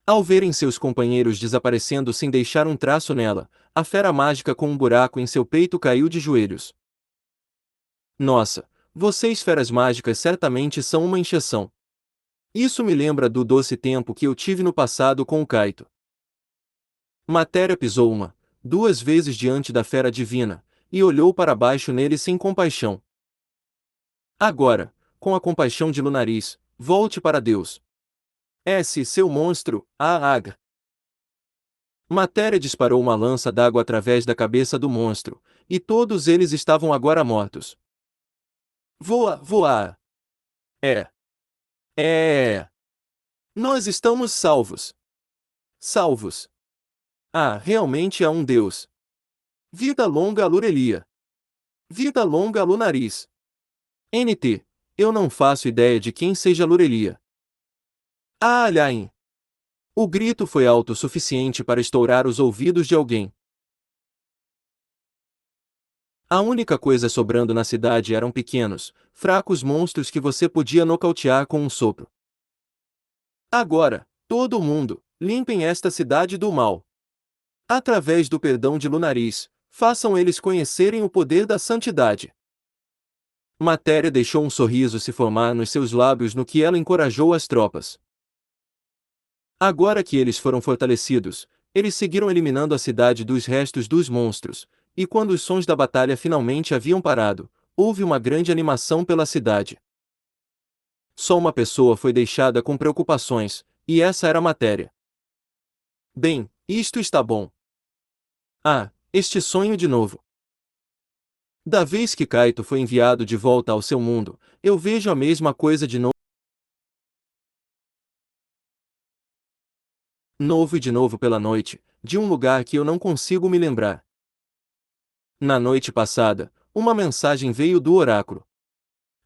Ao verem seus companheiros desaparecendo sem deixar um traço nela, a fera mágica com um buraco em seu peito caiu de joelhos. Nossa, vocês feras mágicas certamente são uma encheção. Isso me lembra do doce tempo que eu tive no passado com o Kaito. Matéria pisou duas vezes diante da fera divina, e olhou para baixo nele sem compaixão. Agora, com a compaixão de Lunariz, volte para Deus. Seu monstro, Aga. Matéria disparou uma lança d'água através da cabeça do monstro, e todos eles estavam agora mortos. Voa! É. Nós estamos salvos. Salvos. Realmente há um Deus. Vida longa a Lurelia. Vida longa a Lunariz. NT. Eu não faço ideia de quem seja Lurelia. Alhain. O grito foi alto o suficiente para estourar os ouvidos de alguém. A única coisa sobrando na cidade eram pequenos, fracos monstros que você podia nocautear com um sopro. Agora, todo mundo, limpem esta cidade do mal. Através do perdão de Lunariz, façam eles conhecerem o poder da santidade. Matéria deixou um sorriso se formar nos seus lábios no que ela encorajou as tropas. Agora que eles foram fortalecidos, eles seguiram eliminando a cidade dos restos dos monstros, e quando os sons da batalha finalmente haviam parado, houve uma grande animação pela cidade. Só uma pessoa foi deixada com preocupações, e essa era Matéria. Bem, isto está bom. Este sonho de novo. Da vez que Kaito foi enviado de volta ao seu mundo, eu vejo a mesma coisa de novo e de novo pela noite, de um lugar que eu não consigo me lembrar. Na noite passada, uma mensagem veio do oráculo.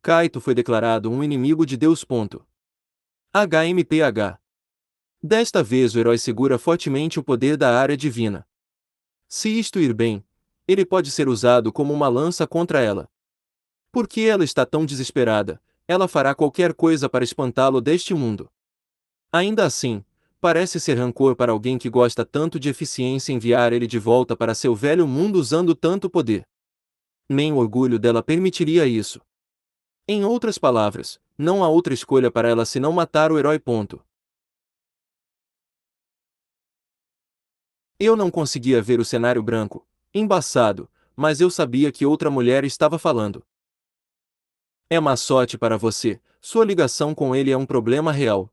Kaito foi declarado um inimigo de Deus. HMPH. Desta vez o herói segura fortemente o poder da área divina. Se isto ir bem, ele pode ser usado como uma lança contra ela. Porque ela está tão desesperada, ela fará qualquer coisa para espantá-lo deste mundo. Ainda assim, parece ser rancor para alguém que gosta tanto de eficiência enviar ele de volta para seu velho mundo usando tanto poder. Nem o orgulho dela permitiria isso. Em outras palavras, não há outra escolha para ela senão matar o herói. Eu não conseguia ver o cenário branco, embaçado, mas eu sabia que outra mulher estava falando. É má sorte para você, sua ligação com ele é um problema real.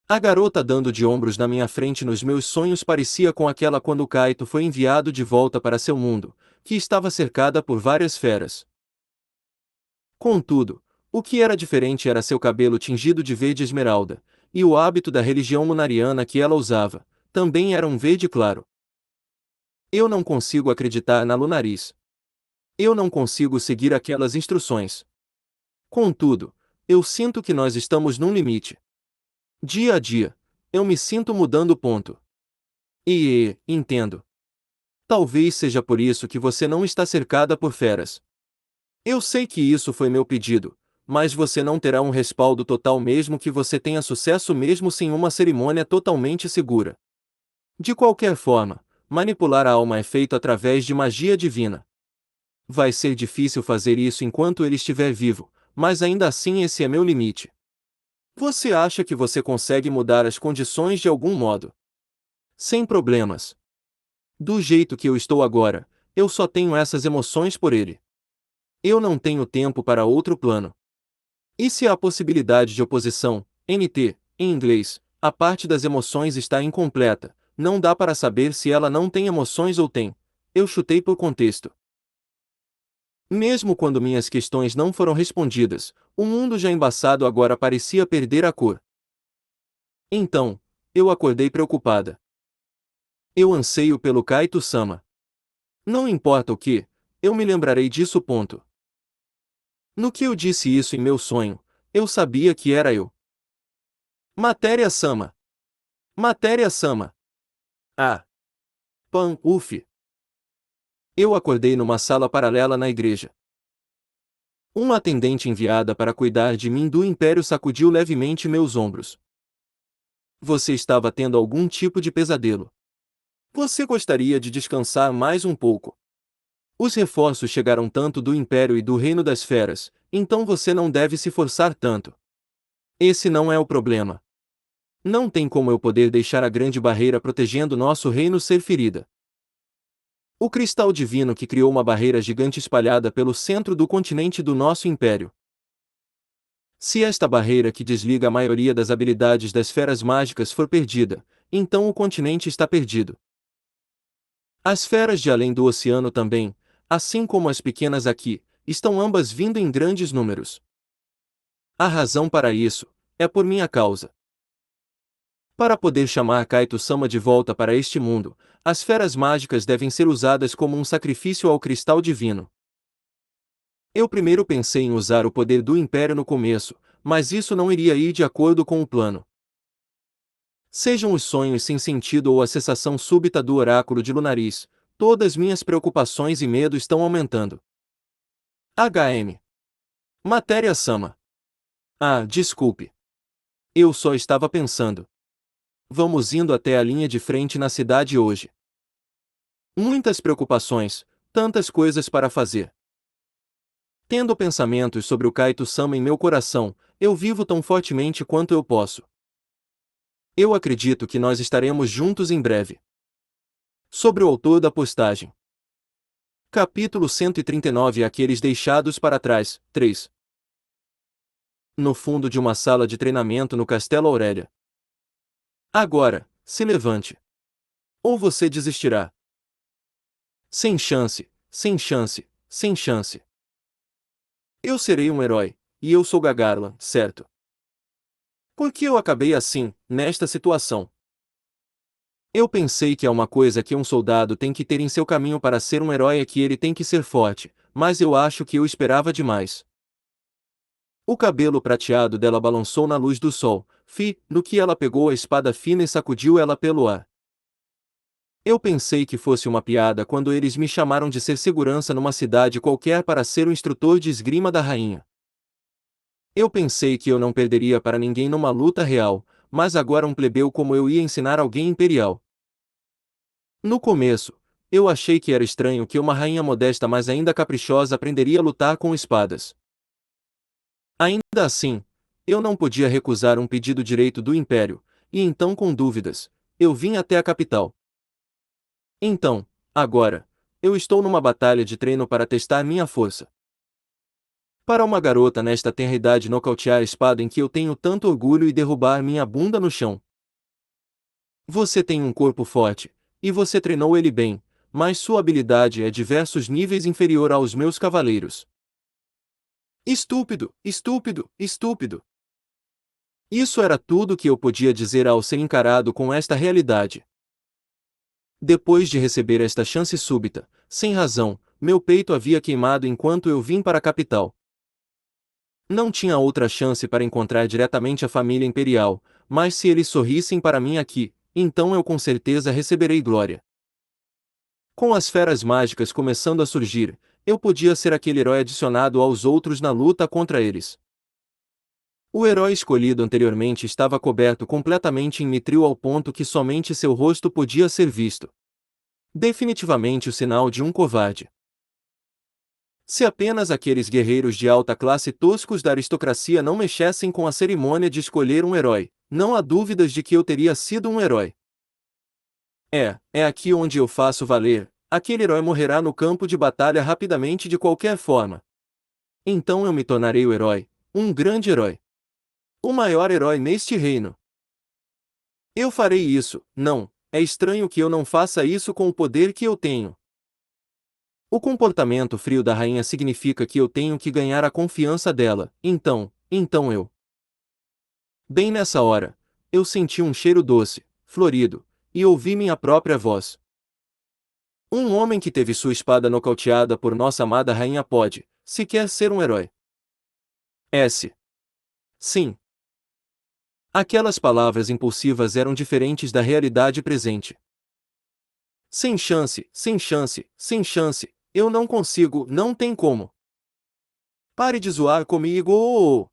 A garota dando de ombros na minha frente nos meus sonhos parecia com aquela quando Kaito foi enviado de volta para seu mundo, que estava cercada por várias feras. Contudo, o que era diferente era seu cabelo tingido de verde esmeralda, e o hábito da religião lunariana que ela usava, também era um verde claro. Eu não consigo acreditar na Lunariz. Eu não consigo seguir aquelas instruções. Contudo, eu sinto que nós estamos num limite. Dia a dia, eu me sinto mudando. Entendo. Talvez seja por isso que você não está cercada por feras. Eu sei que isso foi meu pedido, mas você não terá um respaldo total mesmo que você tenha sucesso mesmo sem uma cerimônia totalmente segura. De qualquer forma, manipular a alma é feito através de magia divina. Vai ser difícil fazer isso enquanto ele estiver vivo, mas ainda assim esse é meu limite. Você acha que você consegue mudar as condições de algum modo? Sem problemas. Do jeito que eu estou agora, eu só tenho essas emoções por ele. Eu não tenho tempo para outro plano. E se há possibilidade de oposição, NT, em inglês, a parte das emoções está incompleta, não dá para saber se ela não tem emoções ou tem. Eu chutei por contexto. Mesmo quando minhas questões não foram respondidas, o mundo já embaçado agora parecia perder a cor. Então, eu acordei preocupada. Eu anseio pelo Kaito-sama. Não importa o que, eu me lembrarei disso. No que eu disse isso em meu sonho, eu sabia que era eu. Matéria-sama. Matéria-sama. Uf. Eu acordei numa sala paralela na igreja. Uma atendente enviada para cuidar de mim do Império sacudiu levemente meus ombros. Você estava tendo algum tipo de pesadelo. Você gostaria de descansar mais um pouco. Os reforços chegaram tanto do Império e do Reino das Feras, então você não deve se forçar tanto. Esse não é o problema. Não tem como eu poder deixar a grande barreira protegendo nosso reino ser ferida. O cristal divino que criou uma barreira gigante espalhada pelo centro do continente do nosso império. Se esta barreira que desliga a maioria das habilidades das feras mágicas for perdida, então o continente está perdido. As feras de além do oceano também, assim como as pequenas aqui, estão ambas vindo em grandes números. A razão para isso é por minha causa. Para poder chamar Kaito-sama de volta para este mundo, as feras mágicas devem ser usadas como um sacrifício ao cristal divino. Eu primeiro pensei em usar o poder do Império no começo, mas isso não iria ir de acordo com o plano. Sejam os sonhos sem sentido ou a cessação súbita do oráculo de Lunariz, todas minhas preocupações e medo estão aumentando. HM. Matéria-sama. Ah, desculpe. Eu só estava pensando. Vamos indo até a linha de frente na cidade hoje. Muitas preocupações, tantas coisas para fazer. Tendo pensamentos sobre o Kaito-sama em meu coração, eu vivo tão fortemente quanto eu posso. Eu acredito que nós estaremos juntos em breve. Sobre o autor da postagem. Capítulo 139 Aqueles deixados para trás, 3. No fundo de uma sala de treinamento no Castelo Aurélia. Agora, se levante. Ou você desistirá. Sem chance, sem chance, sem chance. Eu serei um herói, e eu sou Gagarla, certo? Por que eu acabei assim, nesta situação? Eu pensei que há uma coisa que um soldado tem que ter em seu caminho para ser um herói é que ele tem que ser forte, mas eu acho que eu esperava demais. O cabelo prateado dela balançou na luz do sol, no que ela pegou a espada fina e sacudiu ela pelo ar. Eu pensei que fosse uma piada quando eles me chamaram de ser segurança numa cidade qualquer para ser o instrutor de esgrima da rainha. Eu pensei que eu não perderia para ninguém numa luta real, mas agora um plebeu como eu ia ensinar alguém imperial. No começo, eu achei que era estranho que uma rainha modesta mas ainda caprichosa aprenderia a lutar com espadas. Ainda assim, eu não podia recusar um pedido direito do Império, e então com dúvidas, eu vim até a capital. Então, agora, eu estou numa batalha de treino para testar minha força. Para uma garota nesta tenra idade nocautear a espada em que eu tenho tanto orgulho e derrubar minha bunda no chão. Você tem um corpo forte, e você treinou ele bem, mas sua habilidade é diversos níveis inferior aos meus cavaleiros. Estúpido, estúpido, estúpido. Isso era tudo que eu podia dizer ao ser encarado com esta realidade. Depois de receber esta chance súbita, sem razão, meu peito havia queimado enquanto eu vim para a capital. Não tinha outra chance para encontrar diretamente a família imperial, mas se eles sorrissem para mim aqui, então eu com certeza receberei glória. Com as feras mágicas começando a surgir, eu podia ser aquele herói adicionado aos outros na luta contra eles. O herói escolhido anteriormente estava coberto completamente em mitril ao ponto que somente seu rosto podia ser visto. Definitivamente o sinal de um covarde. Se apenas aqueles guerreiros de alta classe toscos da aristocracia não mexessem com a cerimônia de escolher um herói, não há dúvidas de que eu teria sido um herói. É aqui onde eu faço valer, aquele herói morrerá no campo de batalha rapidamente de qualquer forma. Então eu me tornarei o herói, um grande herói. O maior herói neste reino. Eu farei isso, não, é estranho que eu não faça isso com o poder que eu tenho. O comportamento frio da rainha significa que eu tenho que ganhar a confiança dela, então eu. Bem nessa hora, eu senti um cheiro doce, florido, e ouvi minha própria voz. Um homem que teve sua espada nocauteada por nossa amada rainha pode, sequer ser um herói. Sim. Aquelas palavras impulsivas eram diferentes da realidade presente. Sem chance, sem chance, sem chance, eu não consigo, não tem como. Pare de zoar comigo!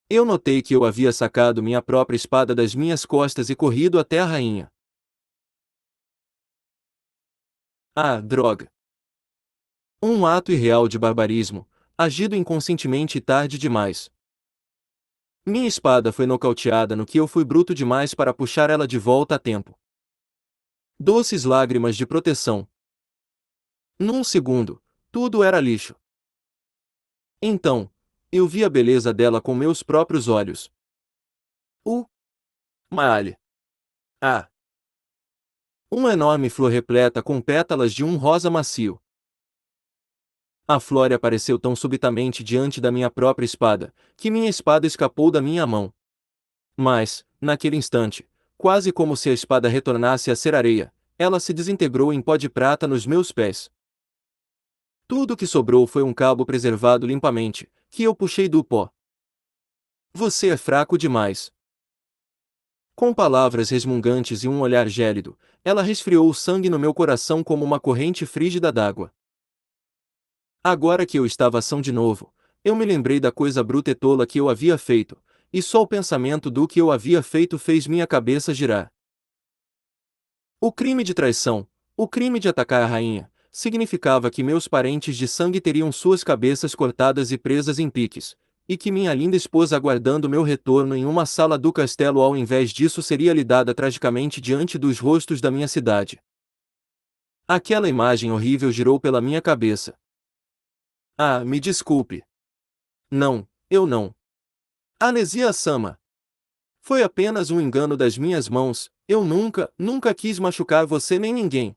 Eu notei que eu havia sacado minha própria espada das minhas costas e corrido até a rainha. Ah, droga! Um ato irreal de barbarismo, agido inconscientemente e tarde demais. Minha espada foi nocauteada no que eu fui bruto demais para puxar ela de volta a tempo. Doces lágrimas de proteção. Num segundo, tudo era lixo. Então, eu vi a beleza dela com meus próprios olhos. O Maale. Ah! Uma enorme flor repleta com pétalas de um rosa macio. A flor apareceu tão subitamente diante da minha própria espada, que minha espada escapou da minha mão. Mas, naquele instante, quase como se a espada retornasse a ser areia, ela se desintegrou em pó de prata nos meus pés. Tudo o que sobrou foi um cabo preservado limpamente, que eu puxei do pó. Você é fraco demais. Com palavras resmungantes e um olhar gélido, ela resfriou o sangue no meu coração como uma corrente frígida d'água. Agora que eu estava são de novo, eu me lembrei da coisa bruta e tola que eu havia feito, e só o pensamento do que eu havia feito fez minha cabeça girar. O crime de traição, o crime de atacar a rainha, significava que meus parentes de sangue teriam suas cabeças cortadas e presas em piques, e que minha linda esposa aguardando meu retorno em uma sala do castelo ao invés disso seria lidada tragicamente diante dos rostos da minha cidade. Aquela imagem horrível girou pela minha cabeça. Ah, me desculpe. Não, eu não. Anesia-sama. Foi apenas um engano das minhas mãos, eu nunca quis machucar você nem ninguém.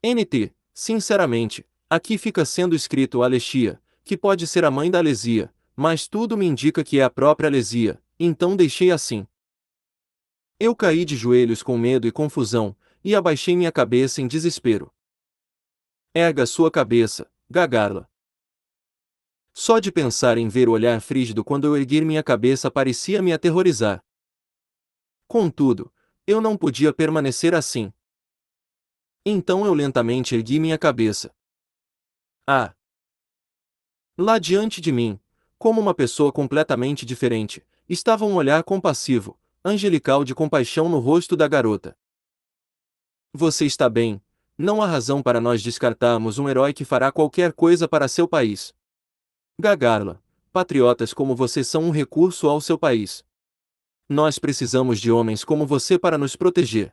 NT, sinceramente, aqui fica sendo escrito Alexia, que pode ser a mãe da Alesia, mas tudo me indica que é a própria Alesia, então deixei assim. Eu caí de joelhos com medo e confusão, e abaixei minha cabeça em desespero. Erga sua cabeça, Gagarla. Só de pensar em ver o olhar frígido quando eu erguer minha cabeça parecia me aterrorizar. Contudo, eu não podia permanecer assim. Então eu lentamente ergui minha cabeça. Ah! Lá diante de mim, como uma pessoa completamente diferente, estava um olhar compassivo, angelical de compaixão no rosto da garota. Você está bem, não há razão para nós descartarmos um herói que fará qualquer coisa para seu país. Gagarla, patriotas como você são um recurso ao seu país. Nós precisamos de homens como você para nos proteger.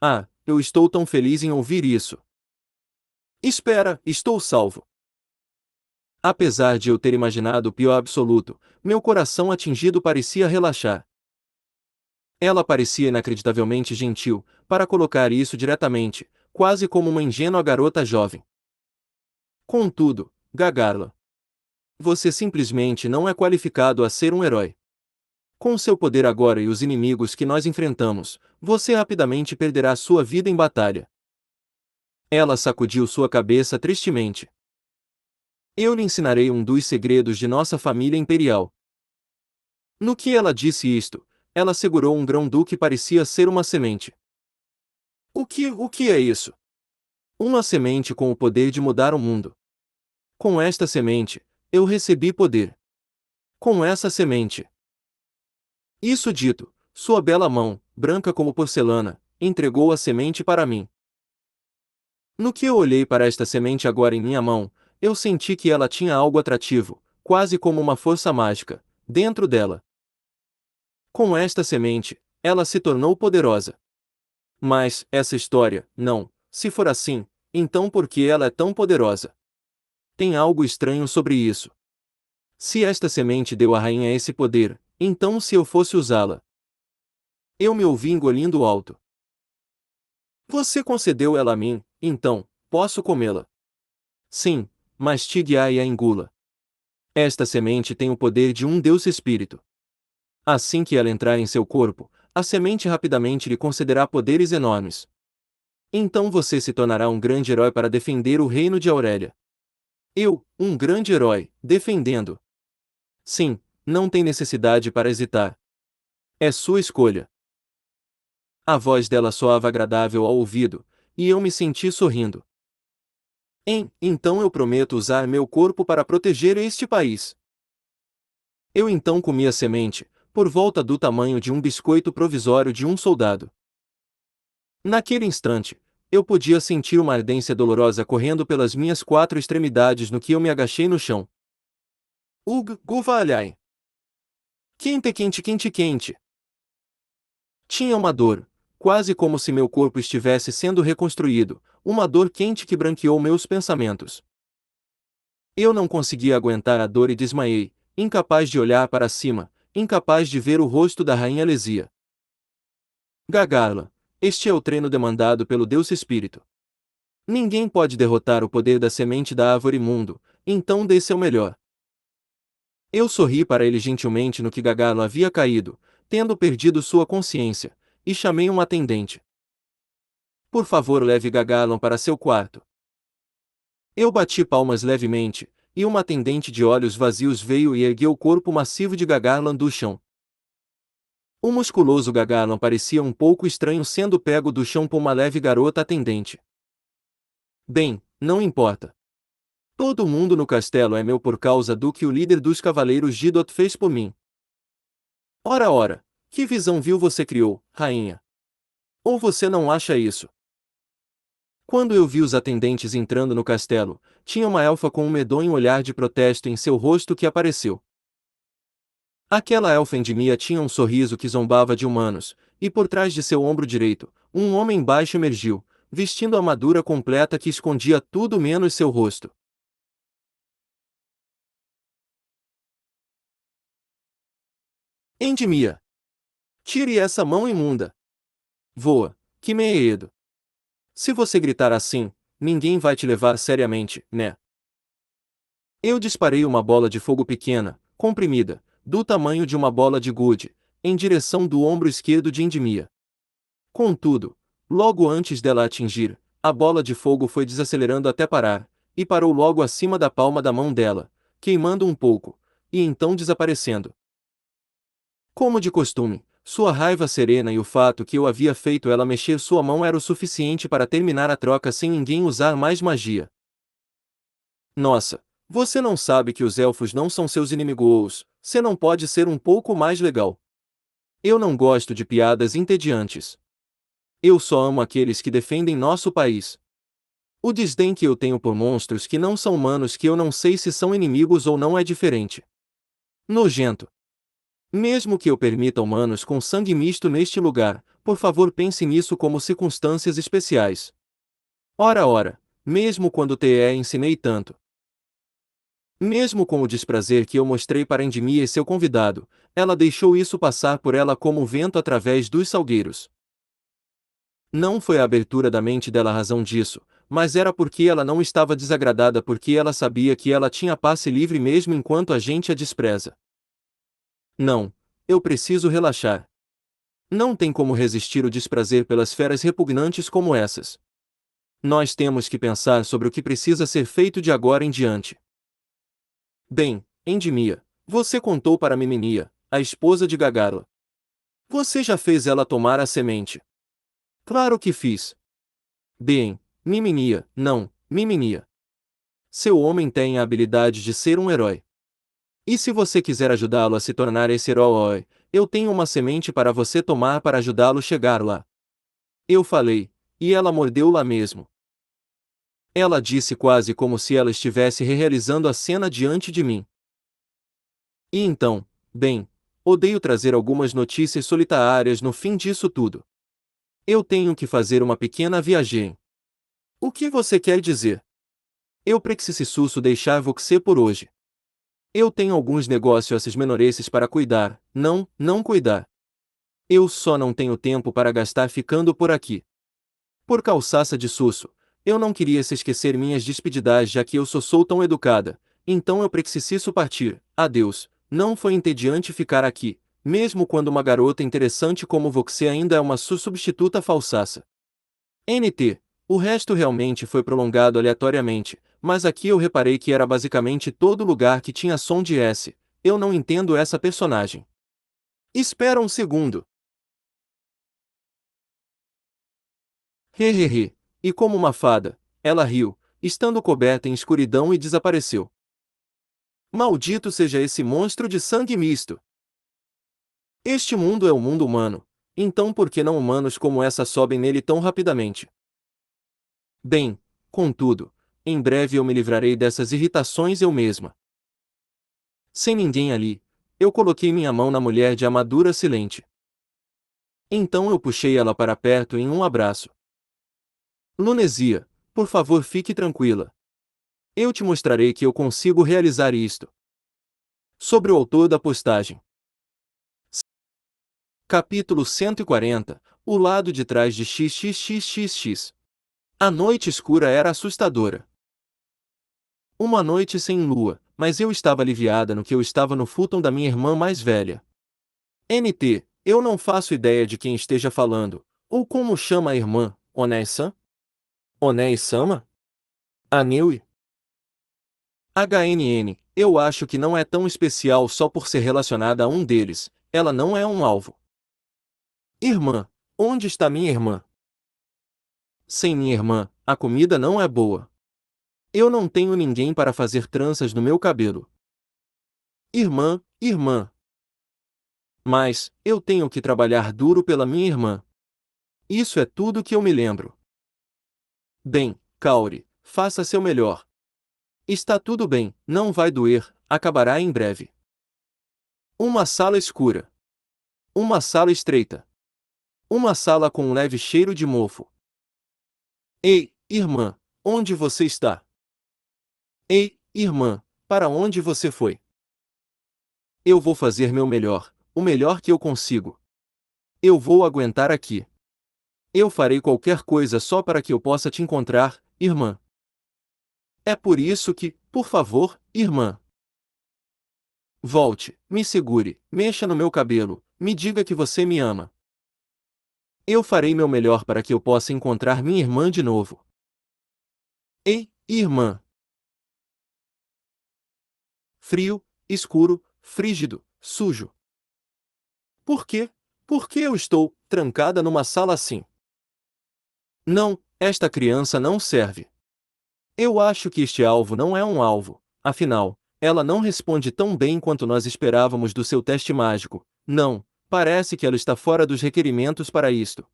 Ah, eu estou tão feliz em ouvir isso. Espera, estou salvo. Apesar de eu ter imaginado o pior absoluto, meu coração atingido parecia relaxar. Ela parecia inacreditavelmente gentil, para colocar isso diretamente, quase como uma ingênua garota jovem. Contudo, Gagarla, você simplesmente não é qualificado a ser um herói. Com seu poder agora e os inimigos que nós enfrentamos, você rapidamente perderá sua vida em batalha. Ela sacudiu sua cabeça tristemente. Eu lhe ensinarei um dos segredos de nossa família imperial. No que ela disse isto, ela segurou um grão-du que parecia ser uma semente. O que é isso? Uma semente com o poder de mudar o mundo. Com esta semente, eu recebi poder. Com essa semente. Isso dito, sua bela mão, branca como porcelana, entregou a semente para mim. No que eu olhei para esta semente agora em minha mão, eu senti que ela tinha algo atrativo, quase como uma força mágica, dentro dela. Com esta semente, ela se tornou poderosa. Mas, essa história, não, se for assim, então por que ela é tão poderosa? Tem algo estranho sobre isso. Se esta semente deu à rainha esse poder, então se eu fosse usá-la? Eu me ouvi engolindo alto. Você concedeu ela a mim, então, posso comê-la? Sim, mastigue-a e a engula. Esta semente tem o poder de um Deus Espírito. Assim que ela entrar em seu corpo, a semente rapidamente lhe concederá poderes enormes. Então você se tornará um grande herói para defender o reino de Aurélia. Eu, um grande herói, defendendo. Sim, não tem necessidade para hesitar. É sua escolha. A voz dela soava agradável ao ouvido, e eu me senti sorrindo. Então eu prometo usar meu corpo para proteger este país. Eu então comi a semente, por volta do tamanho de um biscoito provisório de um soldado. Naquele instante, eu podia sentir uma ardência dolorosa correndo pelas minhas quatro extremidades no que eu me agachei no chão. Ug, guvalhai. Quente, quente, quente, quente. Tinha uma dor, quase como se meu corpo estivesse sendo reconstruído, uma dor quente que branqueou meus pensamentos. Eu não conseguia aguentar a dor e desmaiei, incapaz de olhar para cima, incapaz de ver o rosto da rainha Lesia. Gagarla, este é o treino demandado pelo Deus Espírito. Ninguém pode derrotar o poder da semente da árvore mundo, então dê seu melhor. Eu sorri para ele gentilmente no que Gagarla havia caído, tendo perdido sua consciência, e chamei um atendente. Por favor, leve Gagarla para seu quarto. Eu bati palmas levemente, e uma atendente de olhos vazios veio e ergueu o corpo massivo de Gagarlan do chão. O musculoso Gagarlan parecia um pouco estranho sendo pego do chão por uma leve garota atendente. Bem, não importa. Todo mundo no castelo é meu por causa do que o líder dos cavaleiros Gidot fez por mim. Ora, ora, que visão vil você criou, rainha? Ou você não acha isso? Quando eu vi os atendentes entrando no castelo, tinha uma elfa com um medonho olhar de protesto em seu rosto que apareceu. Aquela elfa Endimia tinha um sorriso que zombava de humanos, e por trás de seu ombro direito, um homem baixo emergiu, vestindo a armadura completa que escondia tudo menos seu rosto. Endimia! Tire essa mão imunda! Voa, que meedo! Se você gritar assim, ninguém vai te levar seriamente, né? Eu disparei uma bola de fogo pequena, comprimida, do tamanho de uma bola de gude, em direção do ombro esquerdo de Endimia. Contudo, logo antes dela atingir, a bola de fogo foi desacelerando até parar, e parou logo acima da palma da mão dela, queimando um pouco, e então desaparecendo. Como de costume, sua raiva serena e o fato que eu havia feito ela mexer sua mão era o suficiente para terminar a troca sem ninguém usar mais magia. Nossa, você não sabe que os elfos não são seus inimigos, você não pode ser um pouco mais legal. Eu não gosto de piadas entediantes. Eu só amo aqueles que defendem nosso país. O desdém que eu tenho por monstros que não são humanos que eu não sei se são inimigos ou não é diferente. Nojento. Mesmo que eu permita humanos com sangue misto neste lugar, por favor pense nisso como circunstâncias especiais. Ora ora, mesmo quando te ensinei tanto. Mesmo com o desprazer que eu mostrei para Endimia e seu convidado, ela deixou isso passar por ela como o vento através dos salgueiros. Não foi a abertura da mente dela a razão disso, mas era porque ela não estava desagradada porque ela sabia que ela tinha passe livre mesmo enquanto a gente a despreza. Não, eu preciso relaxar. Não tem como resistir o desprazer pelas feras repugnantes como essas. Nós temos que pensar sobre o que precisa ser feito de agora em diante. Bem, Endimia, você contou para Miminia, a esposa de Gagarla. Você já fez ela tomar a semente? Claro que fiz. Bem, Miminia, não, Miminia. Seu homem tem a habilidade de ser um herói. E se você quiser ajudá-lo a se tornar esse herói, eu tenho uma semente para você tomar para ajudá-lo a chegar lá. Eu falei, e ela mordeu lá mesmo. Ela disse quase como se ela estivesse realizando a cena diante de mim. E então, bem, odeio trazer algumas notícias solitárias no fim disso tudo. Eu tenho que fazer uma pequena viagem. O que você quer dizer? Eu preciso deixar você por hoje. Eu tenho alguns negócios menoresses para cuidar, não cuidar. Eu só não tenho tempo para gastar ficando por aqui. Por calçaça de susso, eu não queria se esquecer minhas despedidas já que eu sou tão educada, então eu preciso partir, adeus, não foi entediante ficar aqui, mesmo quando uma garota interessante como você ainda é uma substituta falsaça. NT, o resto realmente foi prolongado aleatoriamente, mas aqui eu reparei que era basicamente todo lugar que tinha som de S, eu não entendo essa personagem. Espera um segundo. Hehehe. E como uma fada, ela riu, estando coberta em escuridão e desapareceu. Maldito seja esse monstro de sangue misto! Este mundo é o mundo humano, então por que não humanos como essa sobem nele tão rapidamente? Bem, contudo, em breve eu me livrarei dessas irritações eu mesma. Sem ninguém ali, eu coloquei minha mão na mulher de armadura silente. Então eu puxei ela para perto em um abraço. Lunesia, por favor fique tranquila. Eu te mostrarei que eu consigo realizar isto. Sobre o autor da postagem. Capítulo 140, o lado de trás de XXXXX. A noite escura era assustadora. Uma noite sem lua, mas eu estava aliviada no que eu estava no futon da minha irmã mais velha. NT, eu não faço ideia de quem esteja falando, ou como chama a irmã, Onei-san? Onei-sama? Aneui? HNN, eu acho que não é tão especial só por ser relacionada a um deles, ela não é um alvo. Irmã, onde está minha irmã? Sem minha irmã, a comida não é boa. Eu não tenho ninguém para fazer tranças no meu cabelo. Irmã, irmã. Mas, eu tenho que trabalhar duro pela minha irmã. Isso é tudo que eu me lembro. Bem, Kaori, faça seu melhor. Está tudo bem, não vai doer, acabará em breve. Uma sala escura. Uma sala estreita. Uma sala com um leve cheiro de mofo. Ei, irmã, onde você está? Ei, irmã, para onde você foi? Eu vou fazer meu melhor, o melhor que eu consigo. Eu vou aguentar aqui. Eu farei qualquer coisa só para que eu possa te encontrar, irmã. É por isso que, por favor, irmã. Volte, me segure, mexa no meu cabelo, me diga que você me ama. Eu farei meu melhor para que eu possa encontrar minha irmã de novo. Ei, irmã. Frio, escuro, frígido, sujo. Por quê? Por que eu estou trancada numa sala assim? Não, esta criança não serve. Eu acho que este alvo não é um alvo, afinal, ela não responde tão bem quanto nós esperávamos do seu teste mágico. Não, parece que ela está fora dos requerimentos para isto.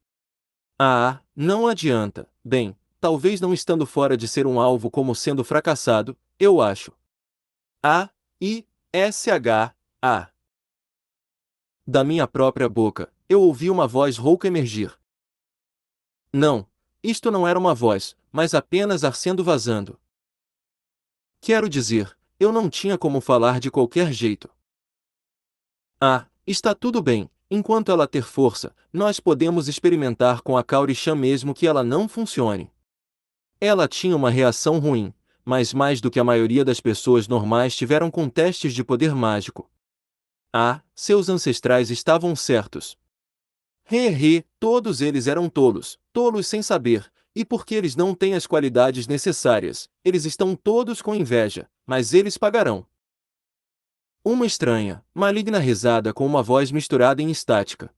Ah, não adianta. Bem, talvez não estando fora de ser um alvo como sendo fracassado, eu acho. A-I-S-H-A. Da minha própria boca, eu ouvi uma voz rouca emergir. Não, isto não era uma voz, mas apenas ar sendo vazando. Quero dizer, eu não tinha como falar de qualquer jeito. Ah, está tudo bem, enquanto ela ter força, nós podemos experimentar com a Kaori-chan mesmo que ela não funcione. Ela tinha uma reação ruim, mas mais do que a maioria das pessoas normais tiveram com testes de poder mágico. Ah, seus ancestrais estavam certos. Todos eles eram tolos, tolos sem saber, e porque eles não têm as qualidades necessárias, eles estão todos com inveja, mas eles pagarão. Uma estranha, maligna risada com uma voz misturada em estática.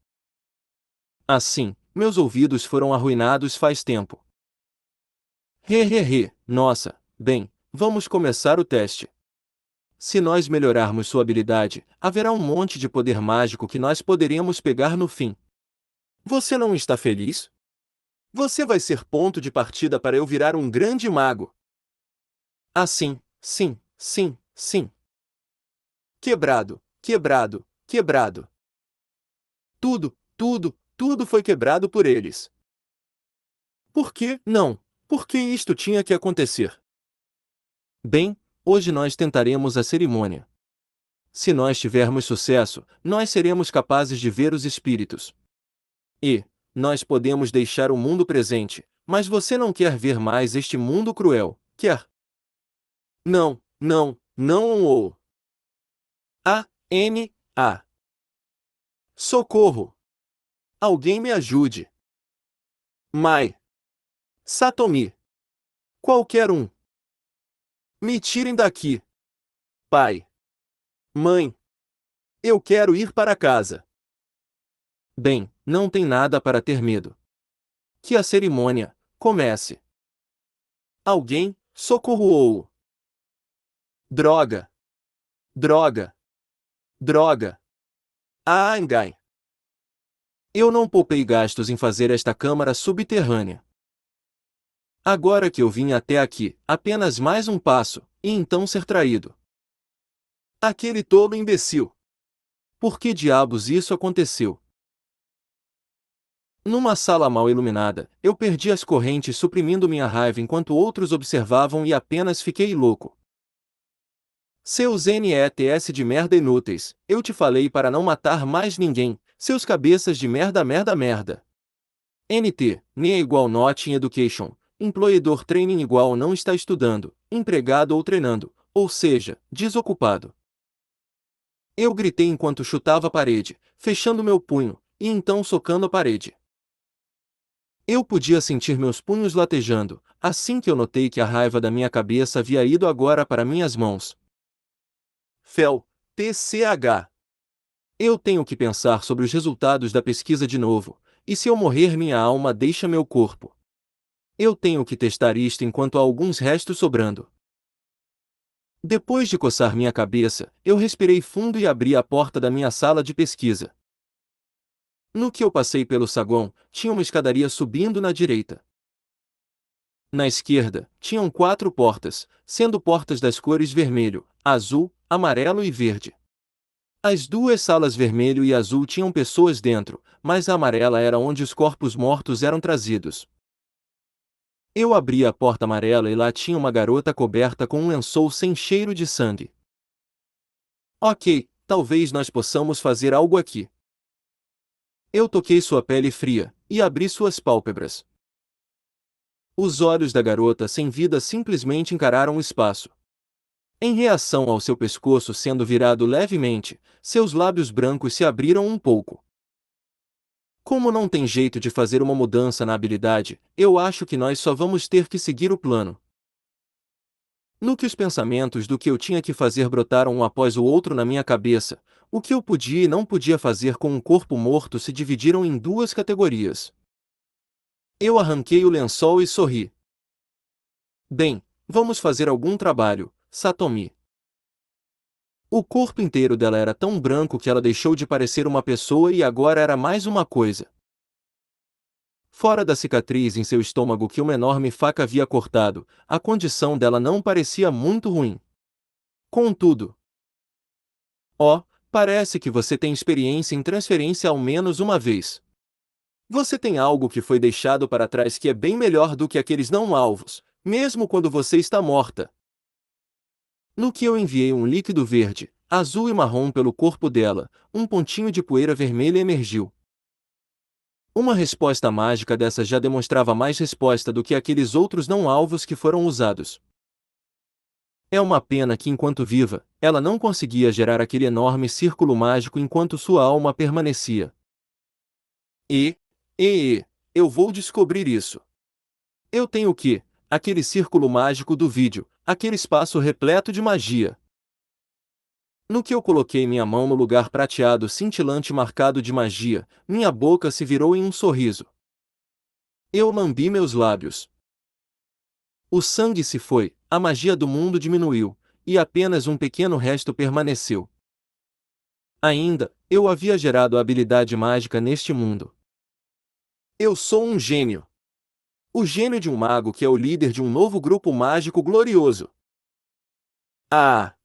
Assim, meus ouvidos foram arruinados faz tempo. Nossa, bem, vamos começar o teste. Se nós melhorarmos sua habilidade, haverá um monte de poder mágico que nós poderíamos pegar no fim. Você não está feliz? Você vai ser ponto de partida para eu virar um grande mago. Assim, sim, sim, sim. Quebrado, quebrado, quebrado. Tudo foi quebrado por eles. Por que não? Por que isto tinha que acontecer? Bem, hoje nós tentaremos a cerimônia. Se nós tivermos sucesso, nós seremos capazes de ver os espíritos. E nós podemos deixar o mundo presente, mas você não quer ver mais este mundo cruel, quer? Não, não, não ou. A. Socorro! Alguém me ajude! Mai. Satomi. Qualquer um. Me tirem daqui. Pai. Mãe. Eu quero ir para casa. Bem, não tem nada para ter medo. Que a cerimônia comece. Alguém, Socorro ou... Droga! Droga! Droga! Ah, engai! Eu não poupei gastos em fazer esta câmara subterrânea. Agora que eu vim até aqui, apenas mais um passo, e então ser traído. Aquele tolo imbecil! Por que diabos isso aconteceu? Numa sala mal iluminada, eu perdi as correntes suprimindo minha raiva enquanto outros observavam e apenas fiquei louco. Seus NETs de merda inúteis, eu te falei para não matar mais ninguém, seus cabeças de merda merda merda. NT, NE igual Not in Education, Employedor Training igual não está estudando, empregado ou treinando, ou seja, desocupado. Eu gritei enquanto chutava a parede, fechando meu punho, e então socando a parede. Eu podia sentir meus punhos latejando, assim que eu notei que a raiva da minha cabeça havia ido agora para minhas mãos. Fel, TCH. Eu tenho que pensar sobre os resultados da pesquisa de novo, e se eu morrer minha alma deixa meu corpo. Eu tenho que testar isto enquanto há alguns restos sobrando. Depois de coçar minha cabeça, eu respirei fundo e abri a porta da minha sala de pesquisa. No que eu passei pelo saguão, tinha uma escadaria subindo na direita. Na esquerda, tinham 4 portas, sendo portas das cores vermelho, azul, amarelo e verde. As 2 salas vermelho e azul tinham pessoas dentro, mas a amarela era onde os corpos mortos eram trazidos. Eu abri a porta amarela e lá tinha uma garota coberta com um lençol sem cheiro de sangue. Ok, talvez nós possamos fazer algo aqui. Eu toquei sua pele fria, e abri suas pálpebras. Os olhos da garota sem vida simplesmente encararam o espaço. Em reação ao seu pescoço sendo virado levemente, seus lábios brancos se abriram um pouco. Como não tem jeito de fazer uma mudança na habilidade, eu acho que nós só vamos ter que seguir o plano. No que os pensamentos do que eu tinha que fazer brotaram um após o outro na minha cabeça, o que eu podia e não podia fazer com um corpo morto se dividiram em 2 categorias. Eu arranquei o lençol e sorri. Bem, vamos fazer algum trabalho, Satomi. O corpo inteiro dela era tão branco que ela deixou de parecer uma pessoa e agora era mais uma coisa. Fora da cicatriz em seu estômago que uma enorme faca havia cortado, a condição dela não parecia muito ruim. Contudo, parece que você tem experiência em transferência ao menos uma vez. Você tem algo que foi deixado para trás que é bem melhor do que aqueles não-alvos, mesmo quando você está morta. No que eu enviei um líquido verde, azul e marrom pelo corpo dela, um pontinho de poeira vermelha emergiu. Uma resposta mágica dessa já demonstrava mais resposta do que aqueles outros não-alvos que foram usados. É uma pena que enquanto viva, ela não conseguia gerar aquele enorme círculo mágico enquanto sua alma permanecia. Eu vou descobrir isso. Eu tenho aquele círculo mágico do vídeo, aquele espaço repleto de magia. No que eu coloquei minha mão no lugar prateado cintilante marcado de magia, minha boca se virou em um sorriso. Eu lambi meus lábios. O sangue se foi, a magia do mundo diminuiu, e apenas um pequeno resto permaneceu. Ainda, eu havia gerado a habilidade mágica neste mundo. Eu sou um gênio. O gênio de um mago que é o líder de um novo grupo mágico glorioso. Ah!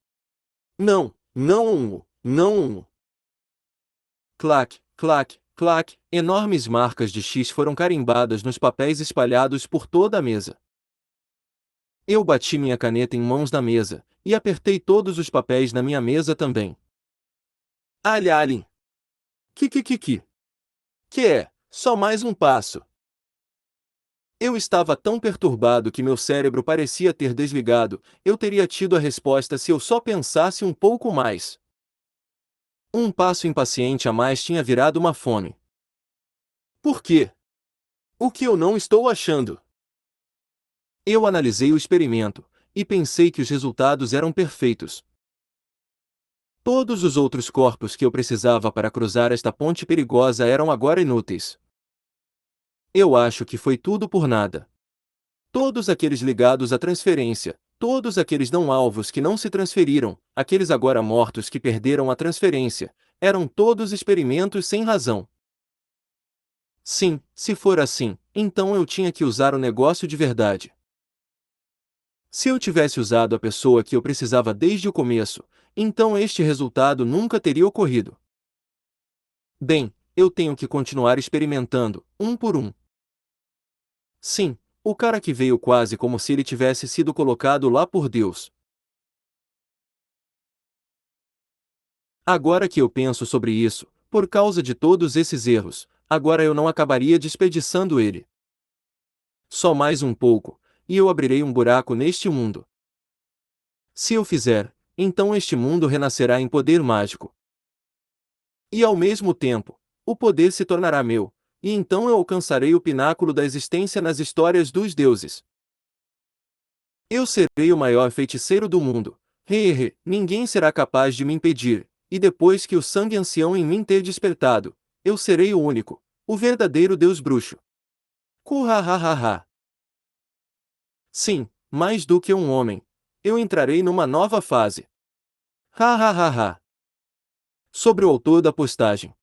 Não, não, não. Clac, clac, clac, enormes marcas de X foram carimbadas nos papéis espalhados por toda a mesa. Eu bati minha caneta em mãos na mesa, e apertei todos os papéis na minha mesa também. Alien. Que é, só mais um passo. Eu estava tão perturbado que meu cérebro parecia ter desligado, eu teria tido a resposta se eu só pensasse um pouco mais. Um passo impaciente a mais tinha virado uma fome. Por quê? O que eu não estou achando? Eu analisei o experimento, e pensei que os resultados eram perfeitos. Todos os outros corpos que eu precisava para cruzar esta ponte perigosa eram agora inúteis. Eu acho que foi tudo por nada. Todos aqueles ligados à transferência, todos aqueles não-alvos que não se transferiram, aqueles agora mortos que perderam a transferência, eram todos experimentos sem razão. Sim, se for assim, então eu tinha que usar o negócio de verdade. Se eu tivesse usado a pessoa que eu precisava desde o começo, então este resultado nunca teria ocorrido. Bem, eu tenho que continuar experimentando, um por um. Sim, o cara que veio quase como se ele tivesse sido colocado lá por Deus. Agora que eu penso sobre isso, por causa de todos esses erros, agora eu não acabaria desperdiçando ele. Só mais um pouco, e eu abrirei um buraco neste mundo. Se eu fizer, então este mundo renascerá em poder mágico. E ao mesmo tempo, o poder se tornará meu, e então eu alcançarei o pináculo da existência nas histórias dos deuses. Eu serei o maior feiticeiro do mundo. Ninguém será capaz de me impedir, e depois que o sangue ancião em mim ter despertado, eu serei o único, o verdadeiro Deus bruxo. Kuhahaha. Sim, mais do que um homem. Eu entrarei numa nova fase. Hahaha. Sobre o autor da postagem.